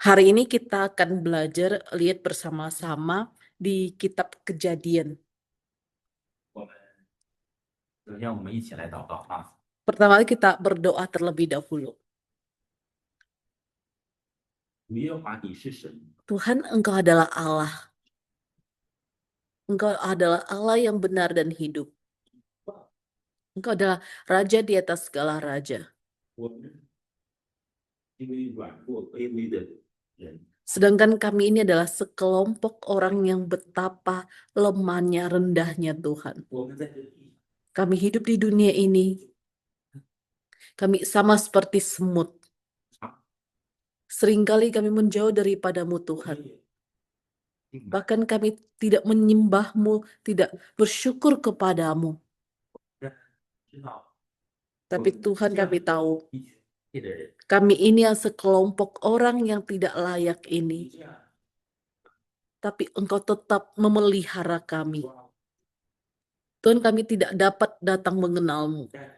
Hari ini kita akan belajar lihat bersama-sama di kitab Kejadian. 首先，我们一起来祷告啊。 Pertama kita berdoa terlebih dahulu. 主耶和华，你是神， Tuhan, Engkau adalah Allah. Engkau adalah Allah yang benar dan hidup. Engkau adalah Raja di atas segala raja. 我们因为软弱卑微的人， Sedangkan kami ini adalah sekelompok orang yang betapa lemahnya, rendahnya Tuhan. 我们在这地 Kami hidup di dunia ini. Kami sama seperti semut. 上， Seringkali kami menjauh daripadamu 我 Tuhan. 们也敬拜 Bahkan kami tidak menyembahmu, tidak bersyukur kepadamu. 知道 Tapi Tuhan, kami tahu 一切的人， kami ini yang sekelompok orang yang tidak layak 你 ini. 这样 Tapi Engkau tetap memelihara kami. 说， Tuhan, kami tidak dapat datang mengenalmu. 但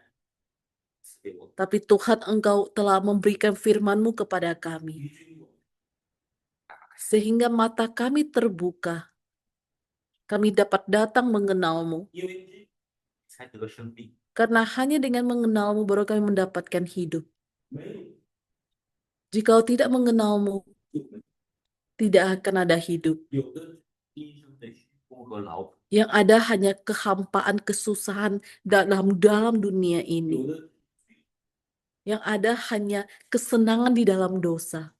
赐给我们 Tapi Tuhan, Engkau telah memberikan firman-Mu kepada kami. 于君我们 Sehingga mata kami terbuka. Kami dapat datang mengenalmu. 因为这才得生命， Karena hanya dengan mengenalmu baru kami mendapatkan hidup. 没有 Jika tidak mengenalmu, 就没 tidak akan ada hidup. 有的今生的虚空和劳苦， Yang ada hanya kehampaan, kesusahan dalam dunia 有 ini. 的 Yang ada hanya kesenangan di dalam dosa.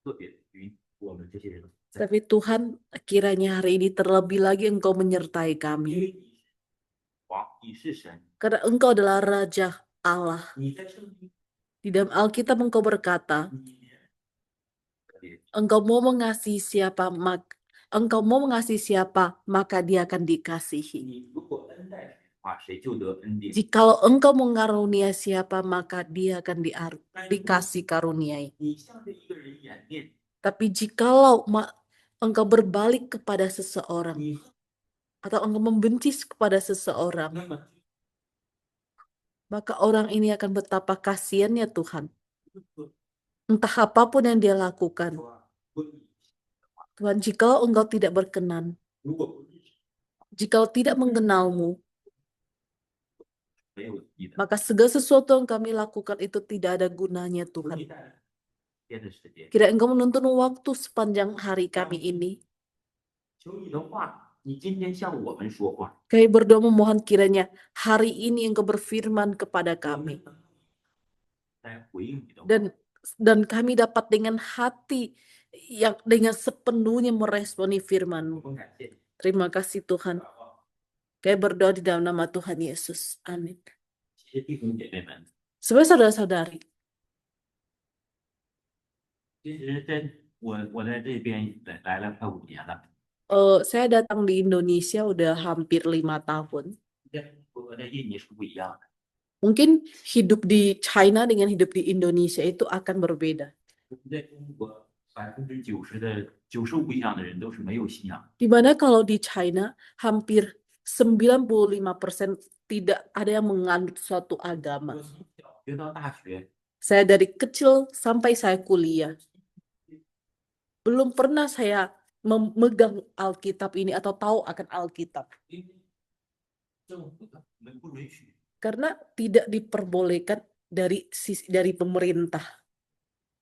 特别于我们这些人， Tapi Tuhan, kiranya hari ini terlebih lagi Engkau menyertai 因 kami. 为你是王，你是神， Karena Engkau adalah Raja Allah. 你在圣经 Di dalam Alkitab Engkau berkata, 里面特别 Engkau mau mengasihi siapa, maka dia akan dikasihi. 你如果恩待谁的话，谁就得恩典。 Jikalau engkau mengarunia siapa, maka dia akan dikasih karuniai. 你向着一个人掩面， Tapi jikalau engkau berbalik kepada seseorang, 你 atau engkau membenci kepada seseorang, 那么 maka orang ini akan betapa kasihannya Tuhan. 就 Entah apapun yang dia lakukan. 说不你 Tuhan, jikalau engkau tidak berkenan, 如果不是 jikalau tidak mengenalmu, 没有意义的， maka segala sesuatu yang kami lakukan itu tidak ada gunanya 不 Tuhan. 你带来天的时间， Kira engkau menuntun waktu sepanjang hari kami ini. 求你的话，你今天向我们说话， Kami berdoa memohon kiranya hari ini engkau berfirman kepada 我 kami. 们来回应你的话。 Dan kami dapat dengan hati yang dengan sepenuhnya meresponi firman-Mu. 我们感谢你， Terima kasih Tuhan. 祷告 Kami berdoa di dalam nama Tuhan Yesus. Amin. 谢谢弟兄姐妹们。 Sebagai saudara-saudari, 其实我在这边来了快5年了， saya datang di Indonesia udah hampir 5 tahun. 跟我在印尼是不一样的。 Mungkin hidup di China dengan hidup di Indonesia itu akan berbeda. 我们在中国95%以上的人都是没有信仰， Dimana kalau di China hampir 95% tidak ada yang menganut suatu 我 agama. 从小学到大学， Saya dari kecil sampai saya kuliah, belum pernah saya memegang Alkitab ini atau tahu akan Alkitab. 因为政府他们不允许。 Karena tidak diperbolehkan dari pemerintah.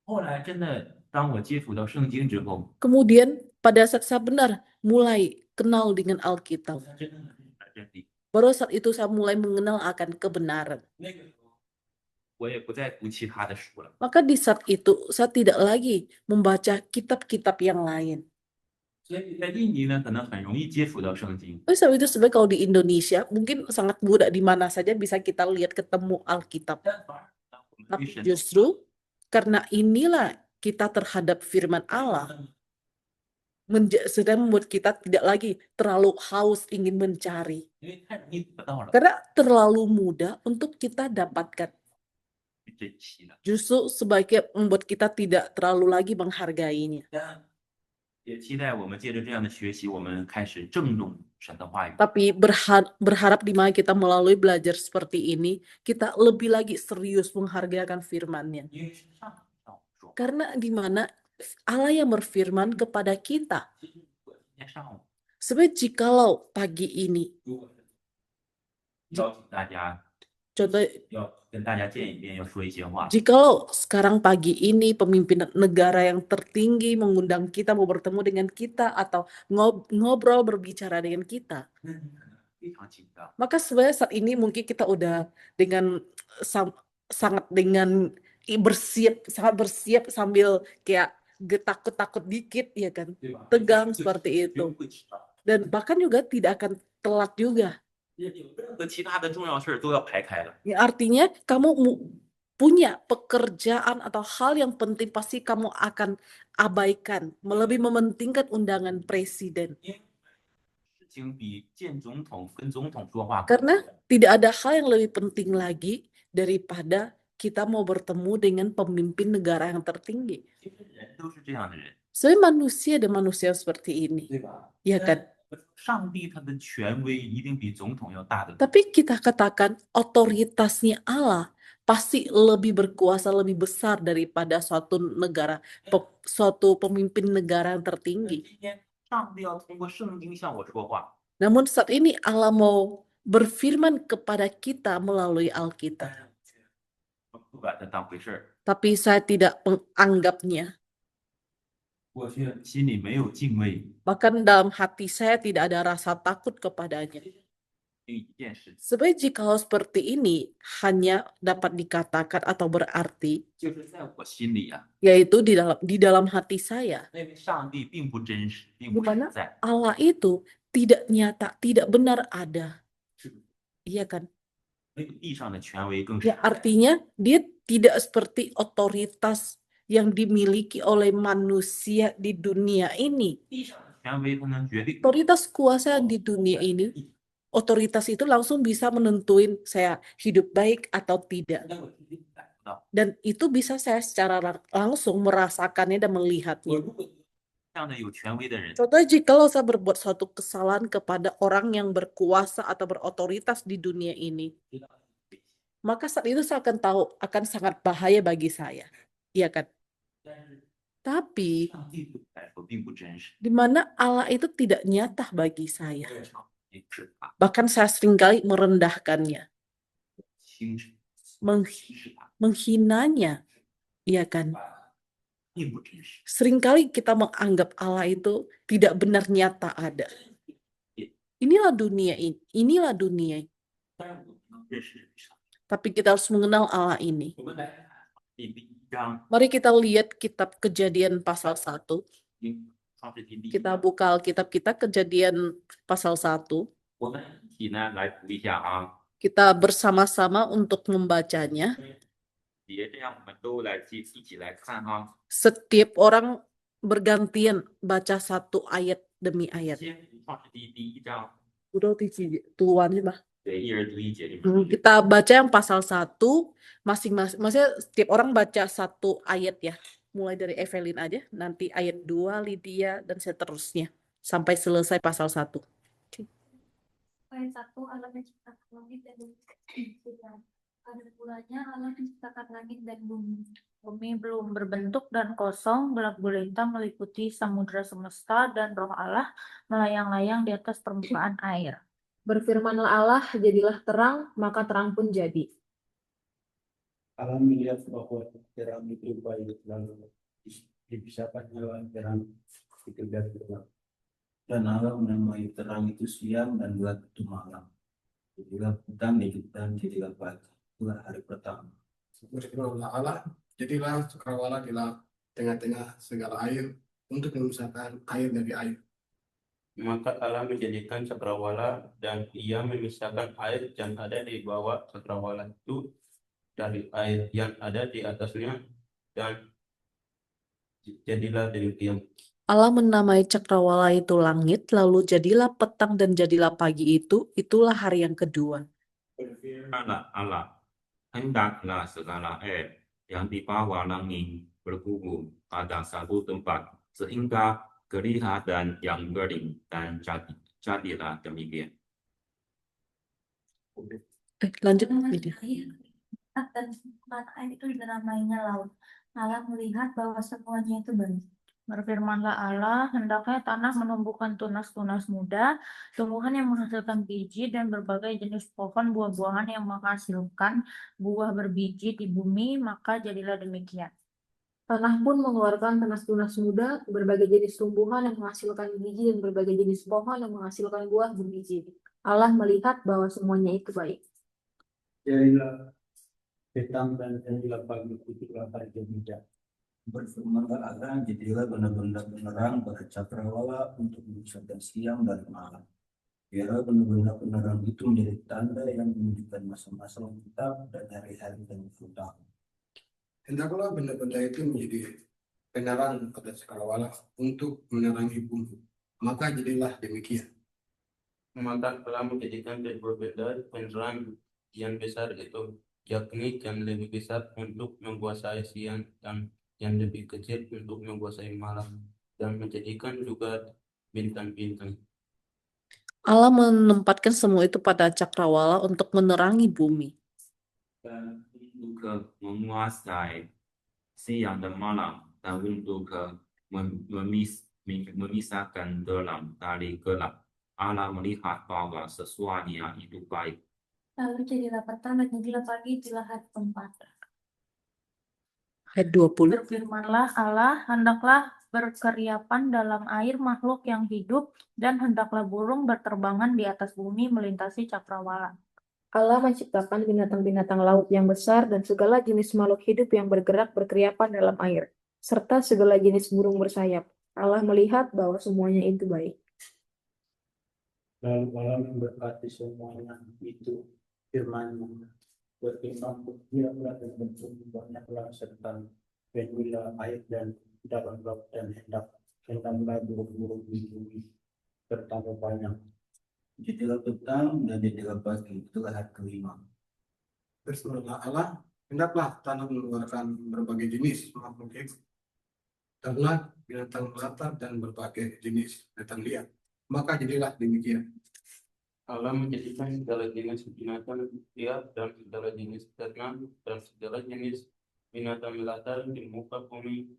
后来真的，当我接触到圣经之后， Kemudian pada saat saya benar mulai kenal dengan 我 Alkitab, 才真正的明白真理。 baru saat itu saya mulai mengenal akan kebenaran. 那个时候，我也不再读其他的书了。 Maka di saat itu saya tidak lagi membaca kitab-kitab yang lain. 所以在印尼呢，可能很容易接触到圣经。 Oleh sebab itu sebenarnya kalau di Indonesia mungkin sangat mudah di mana saja bisa kita lihat ketemu Alkitab. 但反而呢，我们 Tapi 对神 justru karena inilah kita terhadap firman Allah sedang membuat kita tidak lagi terlalu haus ingin mencari. 因为太容易得到了， Karena terlalu mudah untuk kita dapatkan. 去珍惜了。 Justru sebaiknya membuat kita tidak terlalu lagi menghargainya. 但也期待我们借着这样的学习，我们开始郑重神的话语。 Tapi berharap di mana kita melalui belajar seperti ini, kita lebih lagi serius menghargai akan firman-Nya. 因为是上帝让我们说， Karena di mana Allah yang berfirman kepada kita. 其实如果今天上午 Sebenarnya jikalau pagi ini, 如果邀请大家 contoh 要跟大家见一面，要说一些话， jikalau sekarang pagi ini pemimpin negara yang tertinggi mengundang kita mau bertemu dengan kita atau ngobrol berbicara dengan kita, 那你可能非常紧张， maka sebenarnya saat ini mungkin kita udah dengan sangat dengan sangat bersiap sambil kayak takut-takut dikit ya kan, 对吧？ tegang 绝 seperti 对 itu 不会迟到， dan bahkan juga tidak akan telat juga. 有任何其他的重要事儿都要排开了。 Ya, artinya kamu punya pekerjaan atau hal yang penting pasti kamu akan abaikan, lebih mementingkan undangan presiden. 因为事情比见总统、跟总统说话， Karena tidak ada hal yang lebih penting lagi daripada kita mau bertemu dengan pemimpin negara yang tertinggi. 其实人都是这样的人， Sebenarnya manusia dan manusia seperti ini, 对吧？ ya kan? 上帝他的权威一定比总统要大得多。 Tapi kita katakan otoritasnya Allah pasti lebih berkuasa, lebih besar daripada suatu negara, suatu pemimpin negara yang tertinggi. 今天上帝要通过圣经向我说话， Namun saat ini Allah mau berfirman kepada kita melalui Alkitab. 不把它当回事儿， Tapi saya tidak menganggapnya. 我却心里没有敬畏。 Bahkan dalam hati saya tidak ada rasa takut kepadanya. 另一件事情 Sebenarnya jika seperti ini hanya dapat dikatakan atau berarti 就是在我心里啊， yaitu di dalam hati saya, 那位上帝并不真实，并 di 不 mana 实在， Allah itu tidak nyata, tidak benar ada. 是不是？ Iya kan? 没有地上的权威更实 Ya 在。 artinya dia tidak seperti otoritas yang dimiliki oleh manusia di dunia ini. 地上的权威它能决定 Otoritas kuasa di dunia ini, otoritas itu langsung bisa menentuin saya hidup baik atau tidak. 让我自己感受到， Dan itu bisa saya secara langsung merasakannya dan 我 melihatnya. 如果这样的有权威的人， Contohnya jikalau saya berbuat suatu kesalahan kepada orang yang berkuasa atau berotoritas di dunia ini, 知道危险， maka saat itu saya akan tahu akan sangat bahaya bagi saya. Iya kan? 但是 Tapi 上帝对我来说并不真实， di mana Allah itu tidak nyata bagi saya. 我也常也是他 Bahkan saya seringkali merendahkannya, 轻视， meng- 轻视他， menghinanya. Iya kan? 并不真实。 Seringkali kita menganggap Allah itu tidak benar nyata ada. Inilah dunia ini. Inilah dunia. 但是我们能认识这位上帝。 Tapi kita harus mengenal Allah ini. 我们来看第一章， Mari kita lihat kitab Kejadian pasal 1. 创世纪第一 Kita 章， buka Alkitab kita Kejadian pasal 1. 我们一起呢来读一下啊， Kita bersama-sama untuk membacanya. 也这样我们都来一起来看啊。 Setiap orang bergantian baca satu ayat demi ayat. 先读创世纪第一章， Udah tuan mah. 对，一人读一节，这么 Kita baca yang pasal 1 masing-masing. Maksudnya setiap orang baca satu ayat ya. Mulai dari Evelyn aja, nanti ayat 2 Lydia dan seterusnya sampai selesai pasal 1. Ayat 1, Allah menciptakan langit dan bumi. Pada mulanya Allah menciptakan langit dan bumi. Bumi belum berbentuk dan kosong, gelap gulita meliputi samudra semesta, dan roh Allah melayang-layang di atas permukaan air. Berfirmanlah Allah, jadilah terang, maka terang pun jadi. Allah melihat bahwa terang itu baik, lalu dipisahkan hewan terang itu dari gelap. Dan Allah menamai terang itu siang dan gelap itu malam. Jadilah petang, jadilah pagi. Itulah hari pertama. Berfirmanlah Allah, jadilah cakrawala di tengah-tengah segala air untuk memisahkan air dari air. Maka Allah menjadikan cakrawala dan ia memisahkan air yang ada di bawah cakrawala itu dari air yang ada di atasnya, dan jadilah demikian. Allah menamai cakrawala itu langit, lalu jadilah petang dan jadilah pagi itu, itulah hari yang kedua. Berfirmanlah Allah, hendaklah segala air yang di bawah langit berkumpul pada satu tempat, sehingga kelihatan yang kering, dan jadilah demikian. Lanjut. Dengan Lydia. air dan permukaan air itu dinamainya laut. Allah melihat bahwa semuanya itu baik. Berfirmanlah Allah, hendaknya tanah menumbuhkan tunas-tunas muda, tumbuhan yang menghasilkan biji, dan berbagai jenis pohon buah-buahan yang menghasilkan buah berbiji di bumi, maka jadilah demikian. Tanah pun mengeluarkan tunas-tunas muda, berbagai jenis tumbuhan yang menghasilkan biji dan berbagai jenis pohon yang menghasilkan buah berbiji. Allah melihat bahwa semuanya itu baik. Jadilah petang dan jadilah pagi, itulah hari ketiga. Berfirmanlah Allah, jadilah benda-benda penerang pada cakrawala untuk memisahkan siang dari malam. Biarlah benda-benda penerang itu menjadi tanda yang menunjukkan masa-masa kitab dan hari-hari dan waktu tahun. Hendaklah benda-benda itu menjadi penerang pada cakrawala untuk menerangi bumi. Maka jadilah demikian. Maka telah menjadikan berbeda penerang yang besar itu, yakni yang lebih besar untuk menguasai siang dan yang lebih kecil untuk menguasai malam, dan menjadikan juga bintang-bintang. Allah menempatkan semua itu pada cakrawala untuk menerangi bumi. Dan untuk menguasai siang dan malam, dan untuk memisahkan terang dari gelap. Allah melihat bahwa sesuatu itu baik. Lalu jadilah petang dan jadilah pagi, itulah hari keempat. Ayat 20. Berfirmanlah Allah, hendaklah berkeriapan dalam air makhluk yang hidup, dan hendaklah burung berterbangan di atas bumi melintasi cakrawala. Allah menciptakan binatang-binatang laut yang besar dan segala jenis makhluk hidup yang bergerak berkeriapan dalam air, serta segala jenis burung bersayap. Allah melihat bahwa semuanya itu baik. Lalu Allah memberkati semuanya itu, firman-Nya. Berkembang berbiaklah dan bertumbuh banyaklah serta penuhilah air dan dalam laut dan hendaklah burung-burung di bumi bertambah banyak. Jadilah petang dan jadilah pagi, itulah hari kelima. Berfirmanlah Allah, hendaklah tanah mengeluarkan berbagai jenis makhluk hidup, ternak, binatang melata, dan berbagai jenis binatang liar. Maka jadilah demikian. Allah menjadikan segala jenis binatang liar dan segala jenis ternak dan segala jenis binatang melata di muka bumi.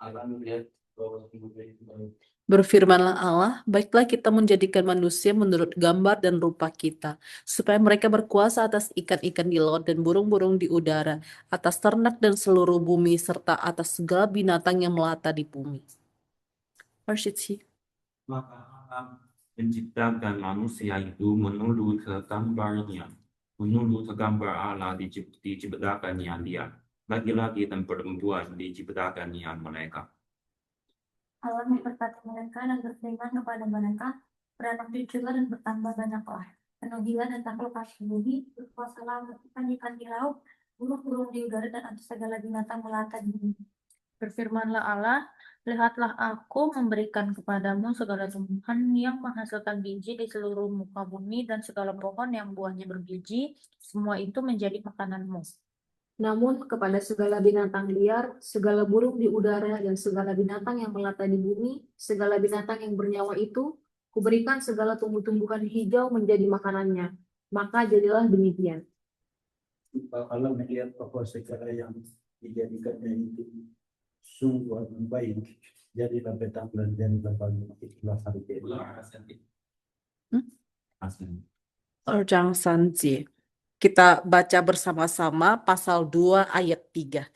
Allah melihat bahwa semuanya itu baik. Berfirmanlah Allah, baiklah kita menjadikan manusia menurut gambar dan rupa kita, supaya mereka berkuasa atas ikan-ikan di laut dan burung-burung di udara, atas ternak dan seluruh bumi, serta atas segala binatang yang melata di bumi. Worship. Maka Allah menciptakan manusia itu menurut gambarnya. Menurut gambar Allah diciptakannya dia. Laki-laki dan perempuan diciptakannya mereka. Allah memberkati mereka dan berfirman kepada mereka, beranak cuculah dan bertambah banyaklah. Penuhilah dan takluklah bumi, berkuasalah atas ikan-ikan di laut, burung-burung di udara, dan atas segala binatang melata di bumi. Berfirmanlah Allah, lihatlah aku memberikan kepadamu segala tumbuhan yang menghasilkan biji di seluruh muka bumi dan segala pohon yang buahnya berbiji, semua itu menjadi makananmu. Namun kepada segala binatang liar, segala burung di udara, dan segala binatang yang melata di bumi, segala binatang yang bernyawa itu, kuberikan segala tumbuh-tumbuhan hijau menjadi makanannya. Maka jadilah demikian. Allah melihat bahwa segala yang dijadikannya itu sungguh baik. Jadilah petang dan jadilah pagi, itulah hari kelima. Erjang Sanji. Kita baca bersama-sama pasal 2 ayat 3.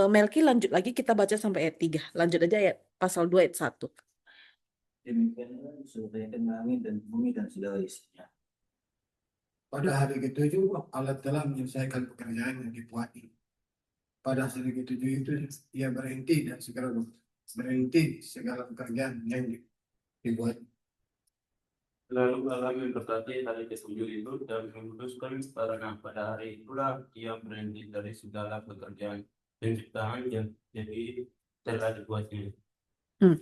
Melki lanjut lagi, kita baca sampai ayat 3. Lanjut aja ayat pasal 2 ayat 1. Demikianlah disebutkan langit dan bumi dan segala isinya. Pada hari ketujuh, Allah telah menyelesaikan pekerjaan yang dibuatnya. Pada hari ketujuh itu, ia berhenti segala pekerjaan yang dibuat. Lalu Allah memberkati hari ketujuh itu dan memutuskan karena pada hari itulah ia berhenti dari segala pekerjaan penciptaan yang jadi telah dibuatnya.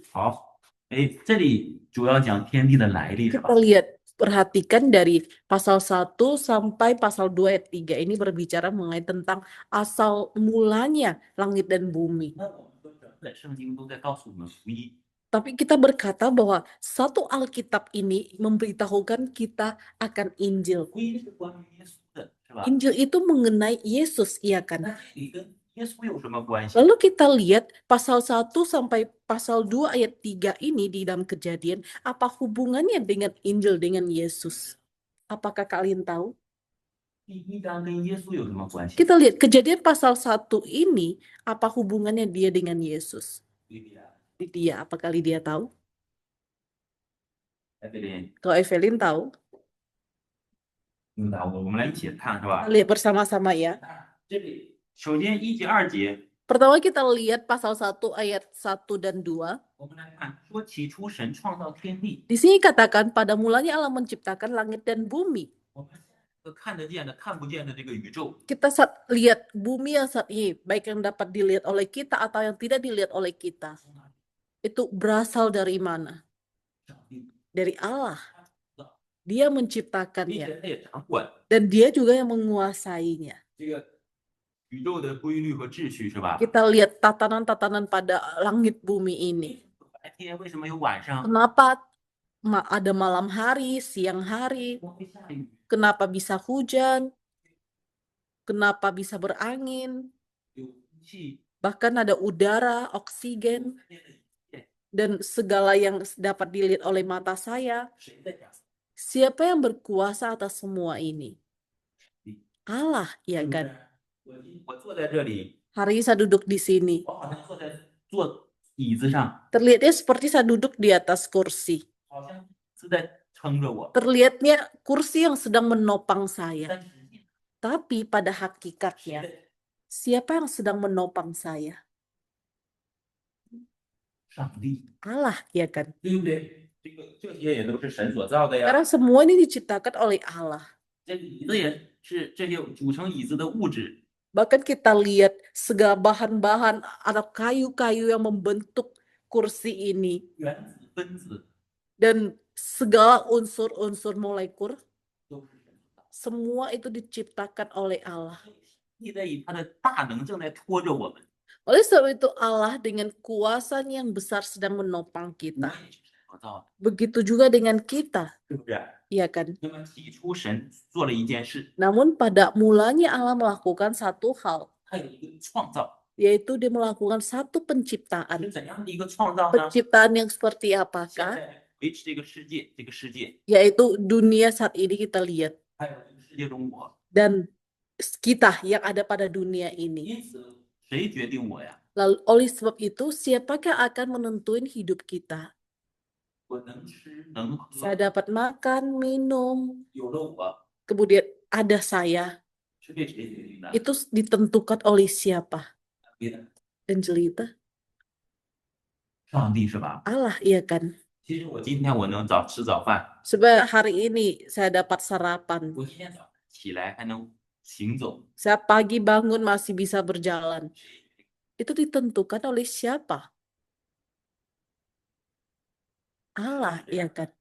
好，这里主要讲天地的来历，是吧？ Kita lihat, perhatikan dari pasal 1 sampai pasal 2 ayat 3. Ini berbicara mengenai tentang asal mulanya langit dan bumi. 那我们说整本圣经都在告诉我们福音， Tapi kita berkata bahwa satu Alkitab ini memberitahukan kita akan Injil. 福音是关于耶稣的，是是吧？ Injil itu mengenai Yesus, iya kan? 那这里跟耶稣有什么关系？ Lalu kita lihat pasal 1 sampai pasal 2 ayat 3 ini di dalam Kejadian, apa hubungannya dengan Injil dengan Yesus? Apakah kalian tahu? 第一章跟耶稣有什么关系？ Kita lihat Kejadian pasal 1 ini, apa hubungannya dia dengan Yesus? 对不对啊？ Lydia, apakah Lydia tahu? 在这里 Kalau Evelyn tahu? 我们来一起看是吧？ Kita lihat bersama-sama ya. 这里首先1节2节， Pertama kita lihat pasal 1 ayat 1 dan 2. 我们来看说起初神创造天地， Di sini katakan pada mulanya Allah menciptakan langit dan bumi. 我们看得见的、看不见的这个宇宙， Kita saat lihat bumi yang saat ini, baik yang dapat dilihat oleh kita atau yang tidak dilihat oleh kita, itu berasal dari mana? 上帝 Dari Allah. 他知道， Dia 并 menciptakannya 且他也掌管 dan dia juga yang menguasainya. 这个宇宙的规律和秩序，是吧？ Kita lihat tatanan-tatanan pada langit bumi ini. 白天为什么有晚上？ Kenapa ada malam hari, siang hari? 会下雨， Kenapa bisa hujan? Kenapa bisa berangin? 有空气， Bahkan ada udara, oksigen, 看见的一切， dan segala yang dapat dilihat oleh mata saya. 谁在掌管？ Siapa yang berkuasa atas semua ini? Allah, ya 是不 kan? 是？我坐在这里， Hari ini saya duduk di sini. 我好像坐椅子上， Terlihatnya seperti saya duduk di atas kursi. 好像是在撑着我， Terlihatnya kursi yang sedang menopang saya. 但实际 Tapi pada hakikatnya, siapa yang sedang menopang saya? 上帝， Allah, ya kan? 对不对？这些也都是神所造的呀。 Karena semua ini diciptakan oleh Allah. 这椅子也是这些组成椅子的物质， Bahkan kita lihat segala bahan-bahan atau kayu-kayu yang membentuk kursi ini. 原子、分子 Dan segala unsur-unsur molekul, 都是神所造。 semua itu diciptakan oleh Allah. 你在以他的大能正在拖着我们， Oleh sebab itu Allah dengan kuasanya yang besar sedang menopang 我 kita. 也是神所造的， Begitu juga dengan kita, 是不是？ ya kan? 那么起初神做了一件事， Namun pada mulanya Allah melakukan satu hal, 他有一个创造， yaitu dia melakukan satu 是 penciptaan. 怎样的一个创造呢？ Penciptaan yang seperti 现 apakah? 在维持这个世界，这个世界， Yaitu dunia saat ini kita lihat. 还有这个世界中我， Dan kita yang ada pada dunia ini. 因此谁决定我呀？ Lalu oleh sebab itu, siapakah akan menentuin hidup kita? 我能吃能喝， Saya dapat makan, minum, 有了我， kemudian ada saya. 是被谁决定的？ Itu ditentukan oleh siapa? 别的， Angelita? 上帝是吧？ Allah, iya kan? 其实我今天我能吃早饭， Sebab hari ini saya dapat sarapan. 我今天早上起来还能行走， Saya pagi bangun masih bisa berjalan. Itu ditentukan oleh siapa? Allah, iya kan?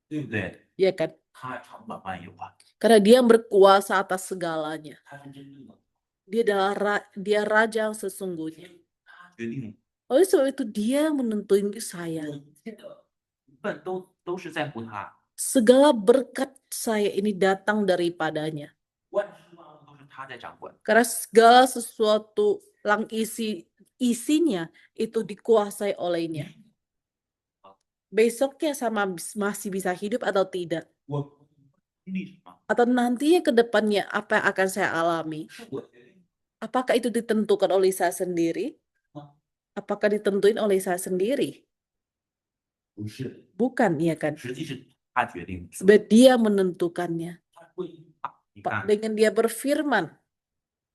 对不对？ Iya kan? 他掌管万有啊， Karena dia yang berkuasa atas segalanya. 他是真正的， Dia adalah dia raja yang sesungguhnya. 他决定 Oleh sebab itu dia yang menentuin saya. 我一切的福分都是在乎他， Segala berkat saya ini datang daripadanya. 万事万物都是他在掌管。 Karena segala sesuatu isinya itu dikuasai olehnya. Besoknya sama masih bisa hidup atau tidak. 我经历什么 Atau nantinya ke depannya apa yang akan saya alami. 是我决定， Apakah itu ditentukan oleh saya sendiri? Apakah ditentuin oleh saya sendiri? 不是， Bukan, ya kan? 实际是他决定的。 Sebab dia menentukannya. 他规划，你 Pak, 看 dengan dia berfirman.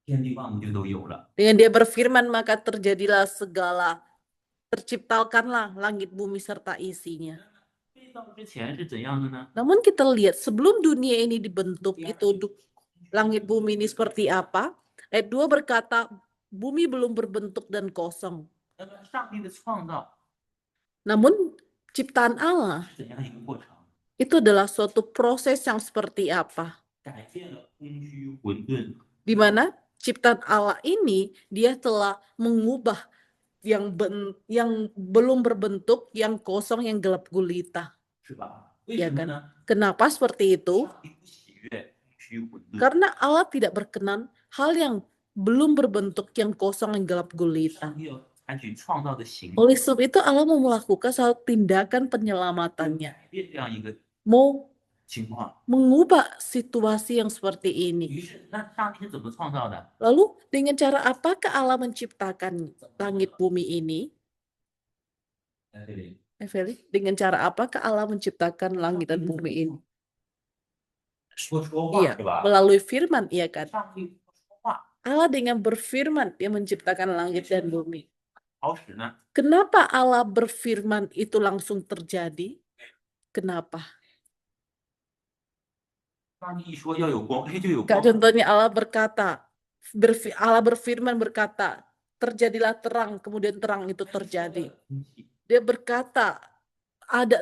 天地万物就都有了。 Dengan dia berfirman maka terjadilah segala. Terciptakanlah langit bumi serta isinya. 被造之前是怎样的呢？ Namun kita lihat sebelum dunia ini dibentuk itu langit bumi ini seperti apa? Ayat 2 berkata bumi belum berbentuk dan kosong. 那么上帝的创造 Namun ciptaan Allah 是怎样一个过程？ itu adalah suatu proses yang seperti apa? 改变了空虚混沌， Di mana ciptaan Allah ini dia telah mengubah yang belum berbentuk, yang kosong, yang gelap gulita. 是吧？为也跟什么呢？ Kenapa seperti itu? 上帝不喜悦空虚，虚混沌。 Karena Allah tidak berkenan hal yang belum berbentuk, yang kosong, yang gelap gulita. 上帝要采取创造的行 Oleh 动， sebab itu Allah mau melakukan satu tindakan penyelamatannya, 改变这样一个 mau 情况。 mengubah situasi yang seperti ini. 于是，那上帝是怎么创造的？ Lalu dengan cara apakah Allah menciptakan langit bumi ini? 在这里， Feli, dengan cara apakah Allah menciptakan langit dan bumi ini? 说话 Iya, 是吧？ melalui firman, iya kan? 上帝说话， Allah dengan berfirman dia menciptakan langit dan bumi. 好使呢？ Kenapa Allah berfirman itu langsung terjadi? Kenapa? 上帝一说要有光，哎，就有 Kak, 光。 contohnya Allah berkata, Allah berfirman berkata, terjadilah terang, kemudian terang itu terjadi. 空气 Dia berkata,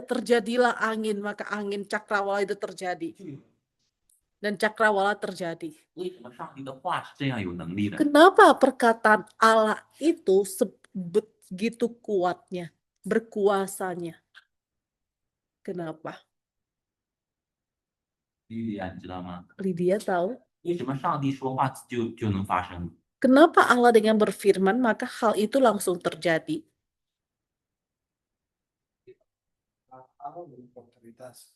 terjadilah angin, maka angin cakrawala itu terjadi. 就有。 Dan cakrawala terjadi. 为什么上帝的话是这样有能力的？ Kenapa perkataan Allah itu begitu kuatnya, berkuasanya? Kenapa? 莉莉亚，你知道吗？ Lydia tahu. 为什么上帝说话就能发生？ Kenapa Allah dengan berfirman, maka hal itu langsung terjadi? Allah memiliki otoritas.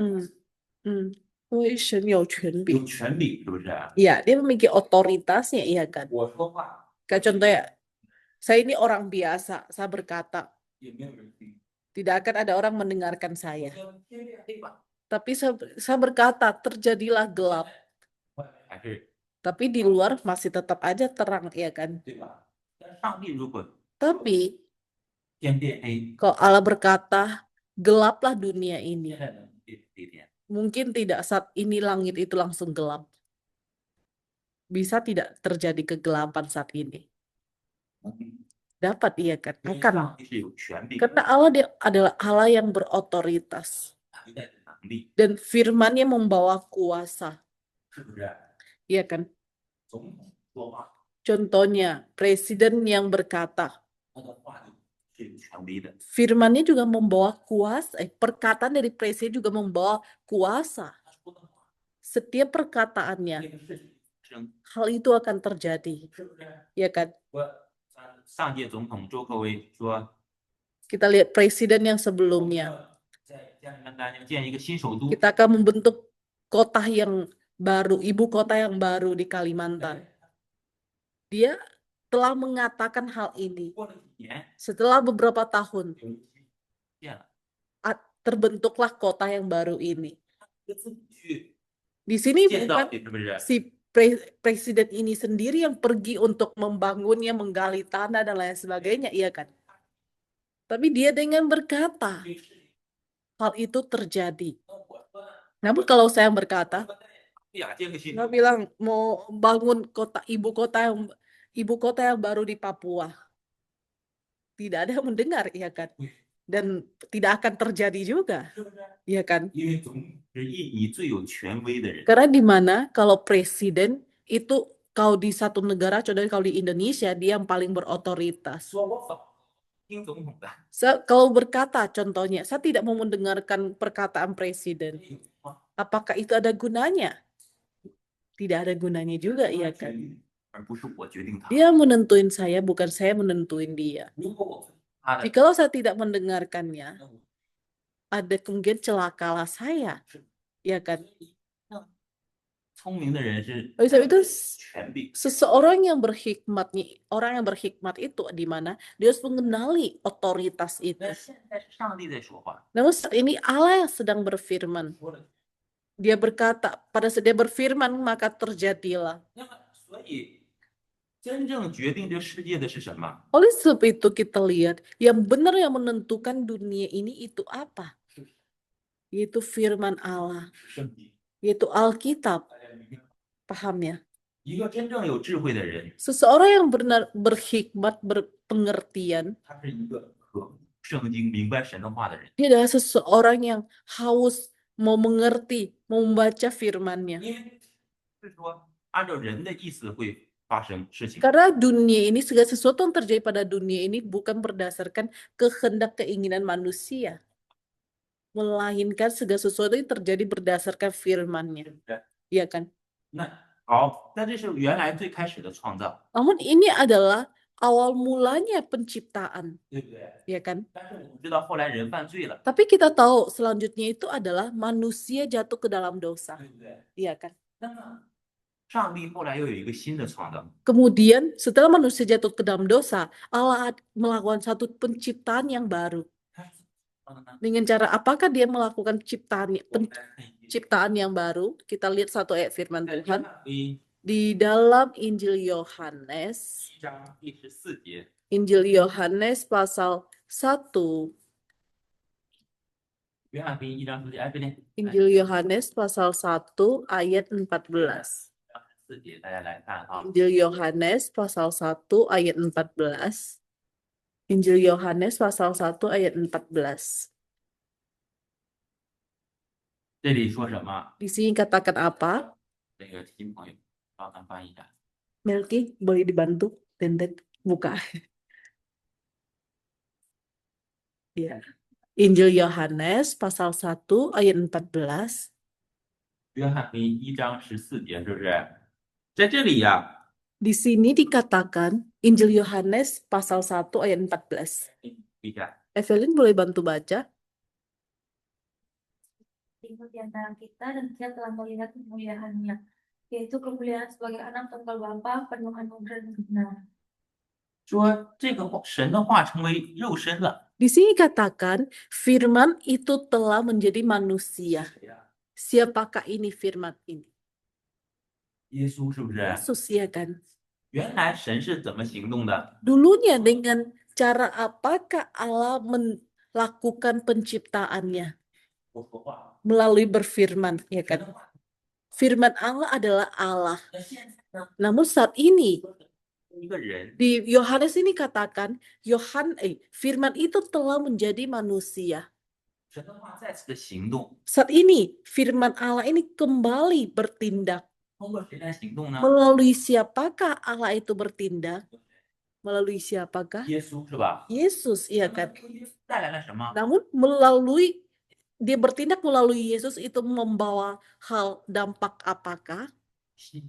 Hmm. Hmm. 因为神有权柄。有权柄是不是？ Iya, dia memiliki otoritasnya, iya kan? 我说话 Kayak contohnya, saya ini orang biasa, saya berkata, 也没有人听， tidak akan ada orang mendengarkan saya. 天变黑吧， Tapi saya berkata, terjadilah gelap. 外面还是 Tapi di luar masih tetap aja terang, iya kan? 对吧？但上帝如果 Tapi 天变黑， kalau Allah berkata, gelaplah dunia 现 ini. 在能变黑天， Mungkin tidak saat ini langit itu langsung gelap. Bisa tidak terjadi kegelapan saat ini. 能 Dapat, iya kan? 因为 Akan. 上帝是有权柄的， Karena Allah dia adalah Allah yang berotoritas. 有带着能力， Dan firman-Nya membawa kuasa. 是不是？ Iya kan? 总统说话， Contohnya, presiden yang berkata, 他的话是有权威的。 firman-Nya juga membawa kuasa. Perkataan dari presiden juga membawa kuasa. 他说的话， Setiap 这 perkataannya, 个事情发生， hal itu akan terjadi. 是不是？ Ya kan? 上届总统周克威说， Kita lihat presiden yang sebelumnya. 在加拿大要建一个新首都， Kita akan membentuk kota yang baru, ibu kota yang baru di Kalimantan. Dia telah mengatakan hal ini. 过了几年， Setelah beberapa tahun, 有一期建了， terbentuklah kota yang baru ini. 就自己去 Di sini 建造 bukan 的，是不是？ si presiden ini sendiri yang pergi untuk membangunnya, menggali tanah dan lain sebagainya, iya kan? Tapi dia dengan berkata, 这个事情 hal itu terjadi. 那我说呢， Namun kalau saya yang berkata, 我在雅建个新 saya 首都， bilang mau bangun ibu kota yang baru di Papua. Tidak ada yang mendengar, iya kan? Dan tidak akan terjadi juga, 是不是？ iya kan? 因为总统是以最有权威的人， Karena di mana kalau presiden itu kalau di satu negara, contohnya kalau di Indonesia, dia yang paling berotoritas. 说我否听总统的， Kalau berkata, contohnya, saya tidak mau mendengarkan perkataan presiden. Apakah itu ada gunanya? Tidak ada gunanya juga, iya 决 kan? 定，而不是我决定他。 Dia menentuin saya, bukan saya menentuin dia. 如果我不听他的， Jikalau saya tidak mendengarkannya, 那我 ada kemungkinan celakalah saya, 是 ya kan? 那聪明的人是 Oleh sebab itu, 权柄， seseorang yang berhikmat nih, orang yang berhikmat itu di mana dia harus mengenali otoritas itu. 那现在是上帝在说话， Namun saat ini Allah yang sedang berfirman. 说了， Dia berkata, pada saat dia berfirman maka terjadilah. 那么所以真正决定这世界的是什么？ Oleh sebab itu kita lihat yang benar yang menentukan dunia ini itu apa? Yaitu firman Allah, 是圣经。 yaitu Alkitab. 大家明白吗？ Paham ya? 一个真正有智慧的人， Seseorang yang benar berhikmat, berpengertian, 他是一个可圣经、明白神的话的人。 dia adalah seseorang yang haus mau mengerti, mau membaca firman-Nya. 因为是说按照人的意思会发生事情， Karena dunia ini, segala sesuatu yang terjadi pada dunia ini bukan berdasarkan kehendak keinginan manusia. Melainkan segala sesuatu yang terjadi berdasarkan firman-Nya. 是不是？ Iya kan? 那好，那这是原来最开始的创造， Namun ini adalah awal mulanya penciptaan, 对不对？ ya kan? 但是我们知道后来人犯罪了， Tapi kita tahu selanjutnya itu adalah manusia jatuh ke dalam dosa, 对不对？ iya kan? 那么上帝后来又有一个新的创造， Kemudian setelah manusia jatuh ke dalam dosa, Allah melakukan satu penciptaan yang baru. 他是怎么做的呢？ Dengan cara apakah dia melakukan ciptaan 我们来看一句， penciptaan yang baru? Kita lihat satu ayat firman 在约 Tuhan 翰福音 di dalam Injil Yohanes. 1章第14节， Injil Yohanes pasal 1. 约翰福音1章14节，哎，不对， Injil Yohanes pasal 1 ayat 14. 14节，大家来看啊， Injil Yohanes pasal 1 ayat 14. Injil Yohanes pasal 1 ayat 14. 这里说什么？ Di sini katakan apa? 这个新朋友帮咱翻译一下。 Melki, boleh dibantu? Tenden, buka. Ya. Injil Yohanes pasal 1 ayat 14. 约翰福音1章14节，是不是？在这里呀， Di sini dikatakan Injil Yohanes pasal 1 ayat 14. 一下， Evelyn boleh bantu baca? Tinggal di antara kita dan dia telah melihat kemuliaannya, yaitu kemuliaan sebagai anak tunggal Bapa penuh anugerah dan kebenaran. 说这个神的话成为肉身了。 Di sini katakan firman itu telah menjadi manusia. 谁呀？ Siapakah ini firman ini? 耶稣是不是？ Yesus, ya kan? 原来神是怎么行动的？ Dulunya dengan cara apakah Allah melakukan penciptaannya? 不说话。 Melalui berfirman, ya 神 kan? 的话。 Firman Allah adalah Allah. 那现在呢？ Namun saat ini 一个人， di Yohanes ini katakan firman itu telah menjadi manusia. 神的话再次的行动， Saat ini firman Allah ini kembali bertindak. 通过谁来行动呢？ Melalui siapakah Allah itu bertindak? Melalui siapakah? 耶稣是吧？ Yesus, iya kan? 带来了什么？ Namun dia bertindak melalui Yesus itu membawa hal dampak apakah? 新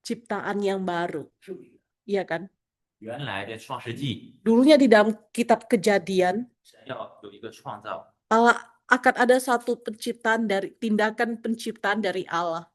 Ciptaan yang baru, 是不是？ iya kan? 原来的创世纪， Dulunya di dalam kitab Kejadian, 神要有一个创造， Allah akan ada satu tindakan penciptaan dari Allah,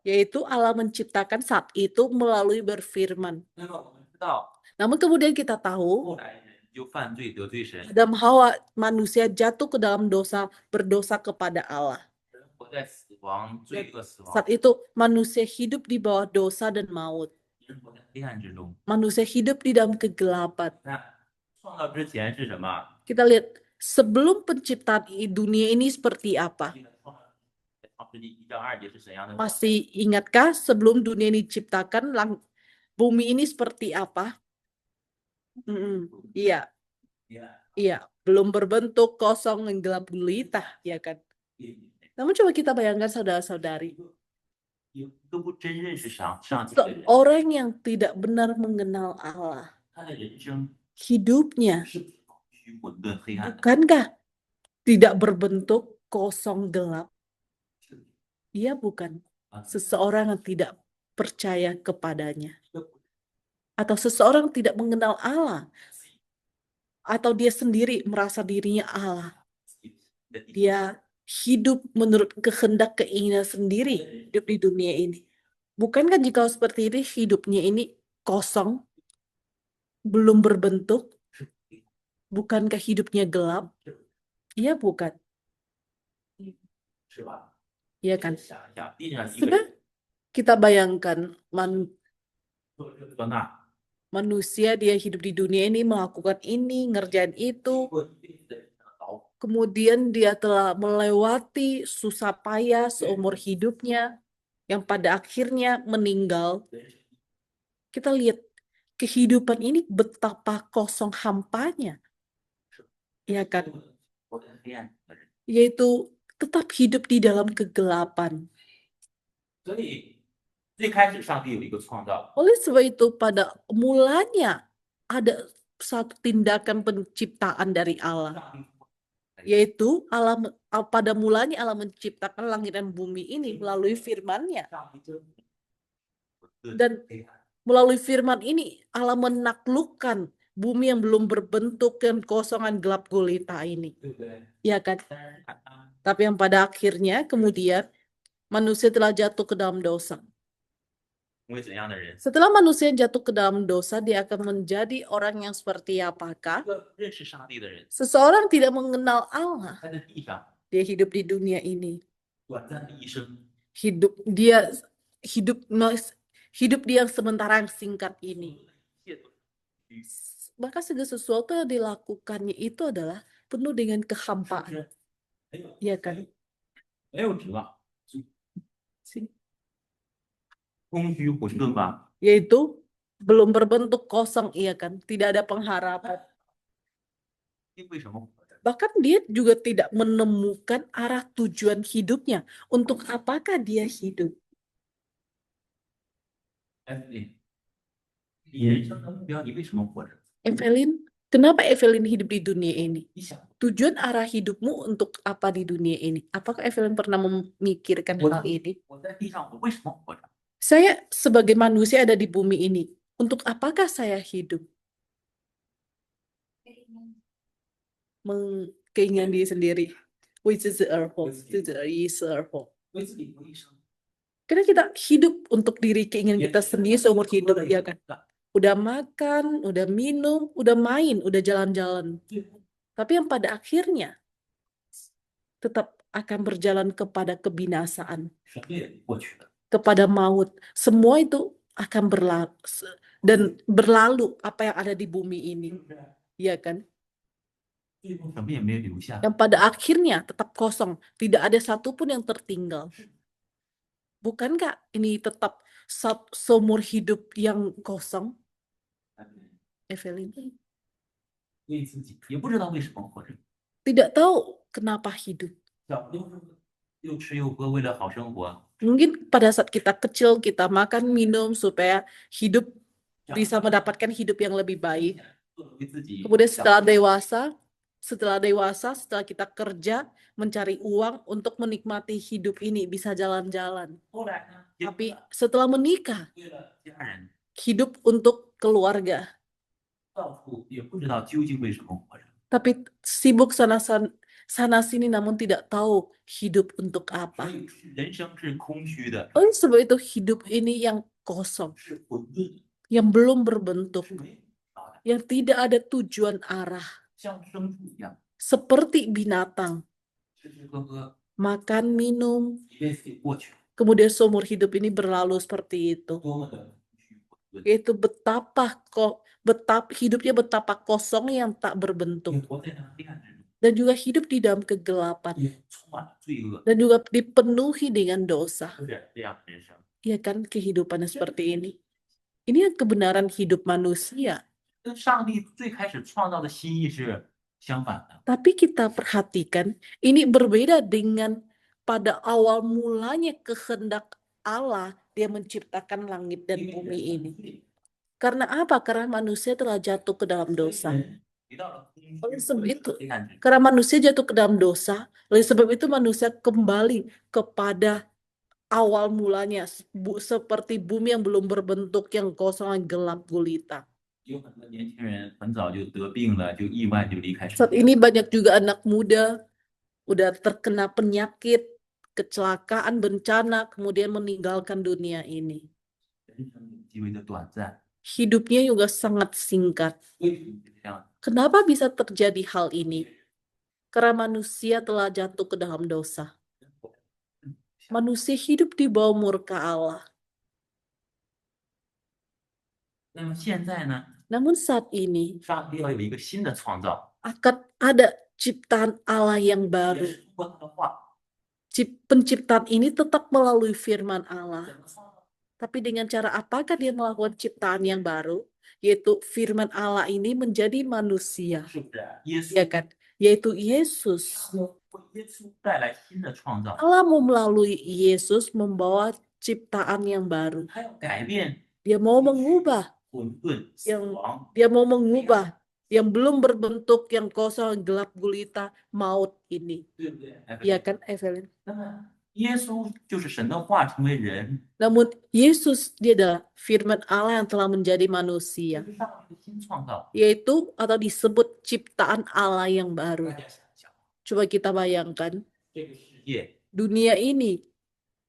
yaitu Allah menciptakan saat itu melalui berfirman. 那么我们知道， Namun kemudian kita tahu 后来人就犯罪得罪神， Adam Hawa manusia jatuh ke dalam dosa, berdosa kepada Allah. 人活在死亡、罪恶、死亡， Saat itu manusia hidup di bawah dosa dan maut. 人活在黑暗之中。 Manusia hidup di dalam kegelapan. 那创造之前是什么？ Kita lihat sebelum penciptaan dunia ini seperti apa? 记得创世纪1章2节是怎样的？ Masih ingatkah sebelum dunia ini diciptakan bumi ini seperti apa? Iya, 呀， iya, belum berbentuk, kosong, dan gelap gulita, ya kan? Namun coba kita bayangkan saudara-saudari, 都不真认识上帝的人， seorang yang tidak benar mengenal Allah, 他的人生 hidupnya 是虚混沌黑暗的。 bukankah tidak berbentuk, kosong, gelap? Iya bukan. Seseorang yang tidak percaya kepadanya. Atau seseorang yang tidak mengenal Allah. Atau dia sendiri merasa dirinya Allah. Dia hidup menurut kehendak keinginan sendiri hidup di dunia ini. Bukankah jika seperti ini hidupnya ini kosong, belum berbentuk? Bukankah hidupnya gelap? Iya bukan. 是吧？ Iya kan? 想一想，地上一个 Sebenarnya 人 kita bayangkan 做这做那， manusia dia hidup di dunia ini melakukan ini, ngerjain itu. 过一辈子的人生劳苦， Kemudian dia telah melewati susah payah seumur hidupnya yang pada akhirnya meninggal. 人生 Kita lihat kehidupan ini betapa kosong hampanya. Ya kan? 活在黑暗的人， Yaitu tetap hidup di dalam kegelapan. 所以最开始上帝有一个创造， Oleh sebab itu pada mulanya ada satu tindakan penciptaan dari Allah. 上帝在 Yaitu pada mulanya Allah menciptakan langit dan bumi ini melalui firman-Nya. Dan melalui firman ini Allah menaklukkan bumi yang belum berbentuk dan kosongan gelap gulita ini. Ya kan? Tapi yang pada akhirnya kemudian manusia telah jatuh ke dalam dosa. 成为怎样的人？ Setelah manusia jatuh ke dalam dosa, dia akan menjadi orang yang seperti apakah? 一个认识上帝的人， Seseorang tidak mengenal Allah. 他在地上 Dia hidup di dunia ini. 短暂的一生， Hidup dia sementara yang singkat ini. 一切都 Maka segala sesuatu yang dilakukannya itu adalah penuh dengan kehampaan. 没有 Ya kan? 没有指望，空虚混沌吧？ Yaitu belum berbentuk, kosong, iya kan? Tidak ada pengharapan. 因为什么活着？ Bahkan dia juga tidak menemukan arah tujuan hidupnya. Untuk apakah dia hidup? 哎，你人生的目标，你为什么活着？ Evelyn, kenapa Evelyn hidup di dunia ini? 你想， Tujuan arah hidupmu untuk apa di dunia ini? Apakah Evelyn pernah memikirkan hal ini? 我在地上，我为什么活着？ Saya sebagai manusia ada di bumi ini. Untuk apakah saya hidup? Keinginan diri sendiri. 为自己而活，自己而意思而活。为自己活一生。 Karena kita hidup untuk diri keinginan kita sendiri seumur hidup, ya kan? Udah makan, udah minum, udah main, udah jalan-jalan. Tapi yang pada akhirnya tetap akan berjalan kepada kebinasaan, 什么也过去了， kepada maut. Semua itu akan berlalu apa yang ada di bumi ini, 是不是？ ya kan? 最后什么也没有留下。 Yang pada akhirnya tetap kosong, tidak ada satupun yang tertinggal. Bukankah ini tetap seumur hidup yang kosong, Evelyn? 为自己，也不知道为什么活着。 Tidak tahu kenapa hidup. 小时候又吃又喝，为了好生活。 Mungkin pada saat kita kecil, kita makan, minum supaya hidup bisa mendapatkan hidup yang lebih baik. 为自己。 Kemudian setelah dewasa, setelah kita kerja, mencari uang untuk menikmati hidup ini, bisa jalan-jalan. 后来呢？ Tapi setelah menikah, 为了家人， hidup untuk keluarga. 到处也不知道究竟为什么活着。 Tapi sibuk sana-sini namun tidak tahu hidup untuk 所 apa. 以人生是空虚的， Oleh sebab itu hidup ini yang kosong, 是混沌的， yang belum berbentuk, 是没有目标的， yang tidak ada tujuan arah. 像牲畜一样， Seperti binatang, 吃吃喝喝， makan, minum, 一辈子也过去了， kemudian seumur hidup ini berlalu seperti itu. 多么的空虚混沌。 Yaitu hidupnya betapa kosong yang tak 也 berbentuk. 活在那黑暗之中， Dan juga hidup di dalam kegelapan. 也充满了罪恶， Dan juga dipenuhi dengan dosa. 有点这样的人生。 Ya kan, kehidupannya seperti ini. Ini yang kebenaran hidup manusia. 跟上帝最开始创造的心意是相反的。 Tapi kita perhatikan, ini berbeda dengan pada awal mulanya kehendak Allah, dia menciptakan langit dan 因为 bumi 人 ini. 犯罪 Karena apa? Karena manusia telah jatuh ke dalam dosa. 人回到了空虚 Oleh sebab 混 itu, 沌黑暗之中。 karena manusia jatuh ke dalam dosa, oleh sebab itu manusia kembali kepada awal mulanya, seperti bumi yang belum berbentuk, yang kosong, yang gelap gulita. 有很多年轻人很早就得病了，就意外就离开世 Saat 界。 ini banyak juga anak muda udah terkena penyakit, kecelakaan, bencana, kemudian meninggalkan dunia ini. 人生极为的短暂， Hidupnya juga sangat singkat. 为什么是这样？ Kenapa bisa terjadi hal ini? Karena manusia telah jatuh ke dalam dosa. Manusia hidup di bawah murka Allah. 那么现在呢？ Namun saat ini 上帝要有一个新的创造， akan ada ciptaan Allah yang 也 baru. 是通过他的话， Penciptaan ini tetap melalui firman Allah. 怎么创造？ Tapi dengan cara apakah dia melakukan ciptaan yang baru? Yaitu firman Allah ini menjadi manusia. 是不是？耶稣 Ya kan? Yaitu Yesus. 为耶稣带来新的创造， Allah mau melalui Yesus membawa ciptaan yang baru. 他要改变 Dia mau mengubah, 混沌、死 yang 亡、 dia mau mengubah yang belum berbentuk, yang kosong, gelap gulita, maut ini. 对不对？ Ya kan, Evelyn? 那么耶稣就是神的话成为人， Namun Yesus dia adalah firman Allah yang telah menjadi 就 manusia, 是上帝的新创造。 yaitu atau disebut ciptaan Allah yang 大 baru. 家想想， Coba kita bayangkan, 这个世界 dunia ini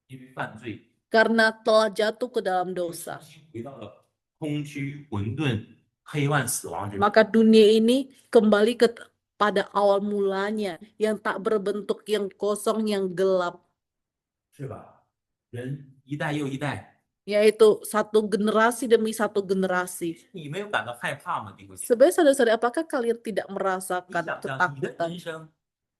因为犯罪， karena telah jatuh ke dalam dosa, 回到了空虚、混沌、黑暗、死亡之中。 maka dunia ini kembali pada awal mulanya, yang tak berbentuk, yang kosong, yang gelap, 是吧？人一代又一代， yaitu satu generasi demi satu generasi. 你没有感到害怕吗？弟兄姐妹， Sebenarnya saudara-saudara, apakah kalian tidak 你 merasakan 想想你的 ketakutan? 人生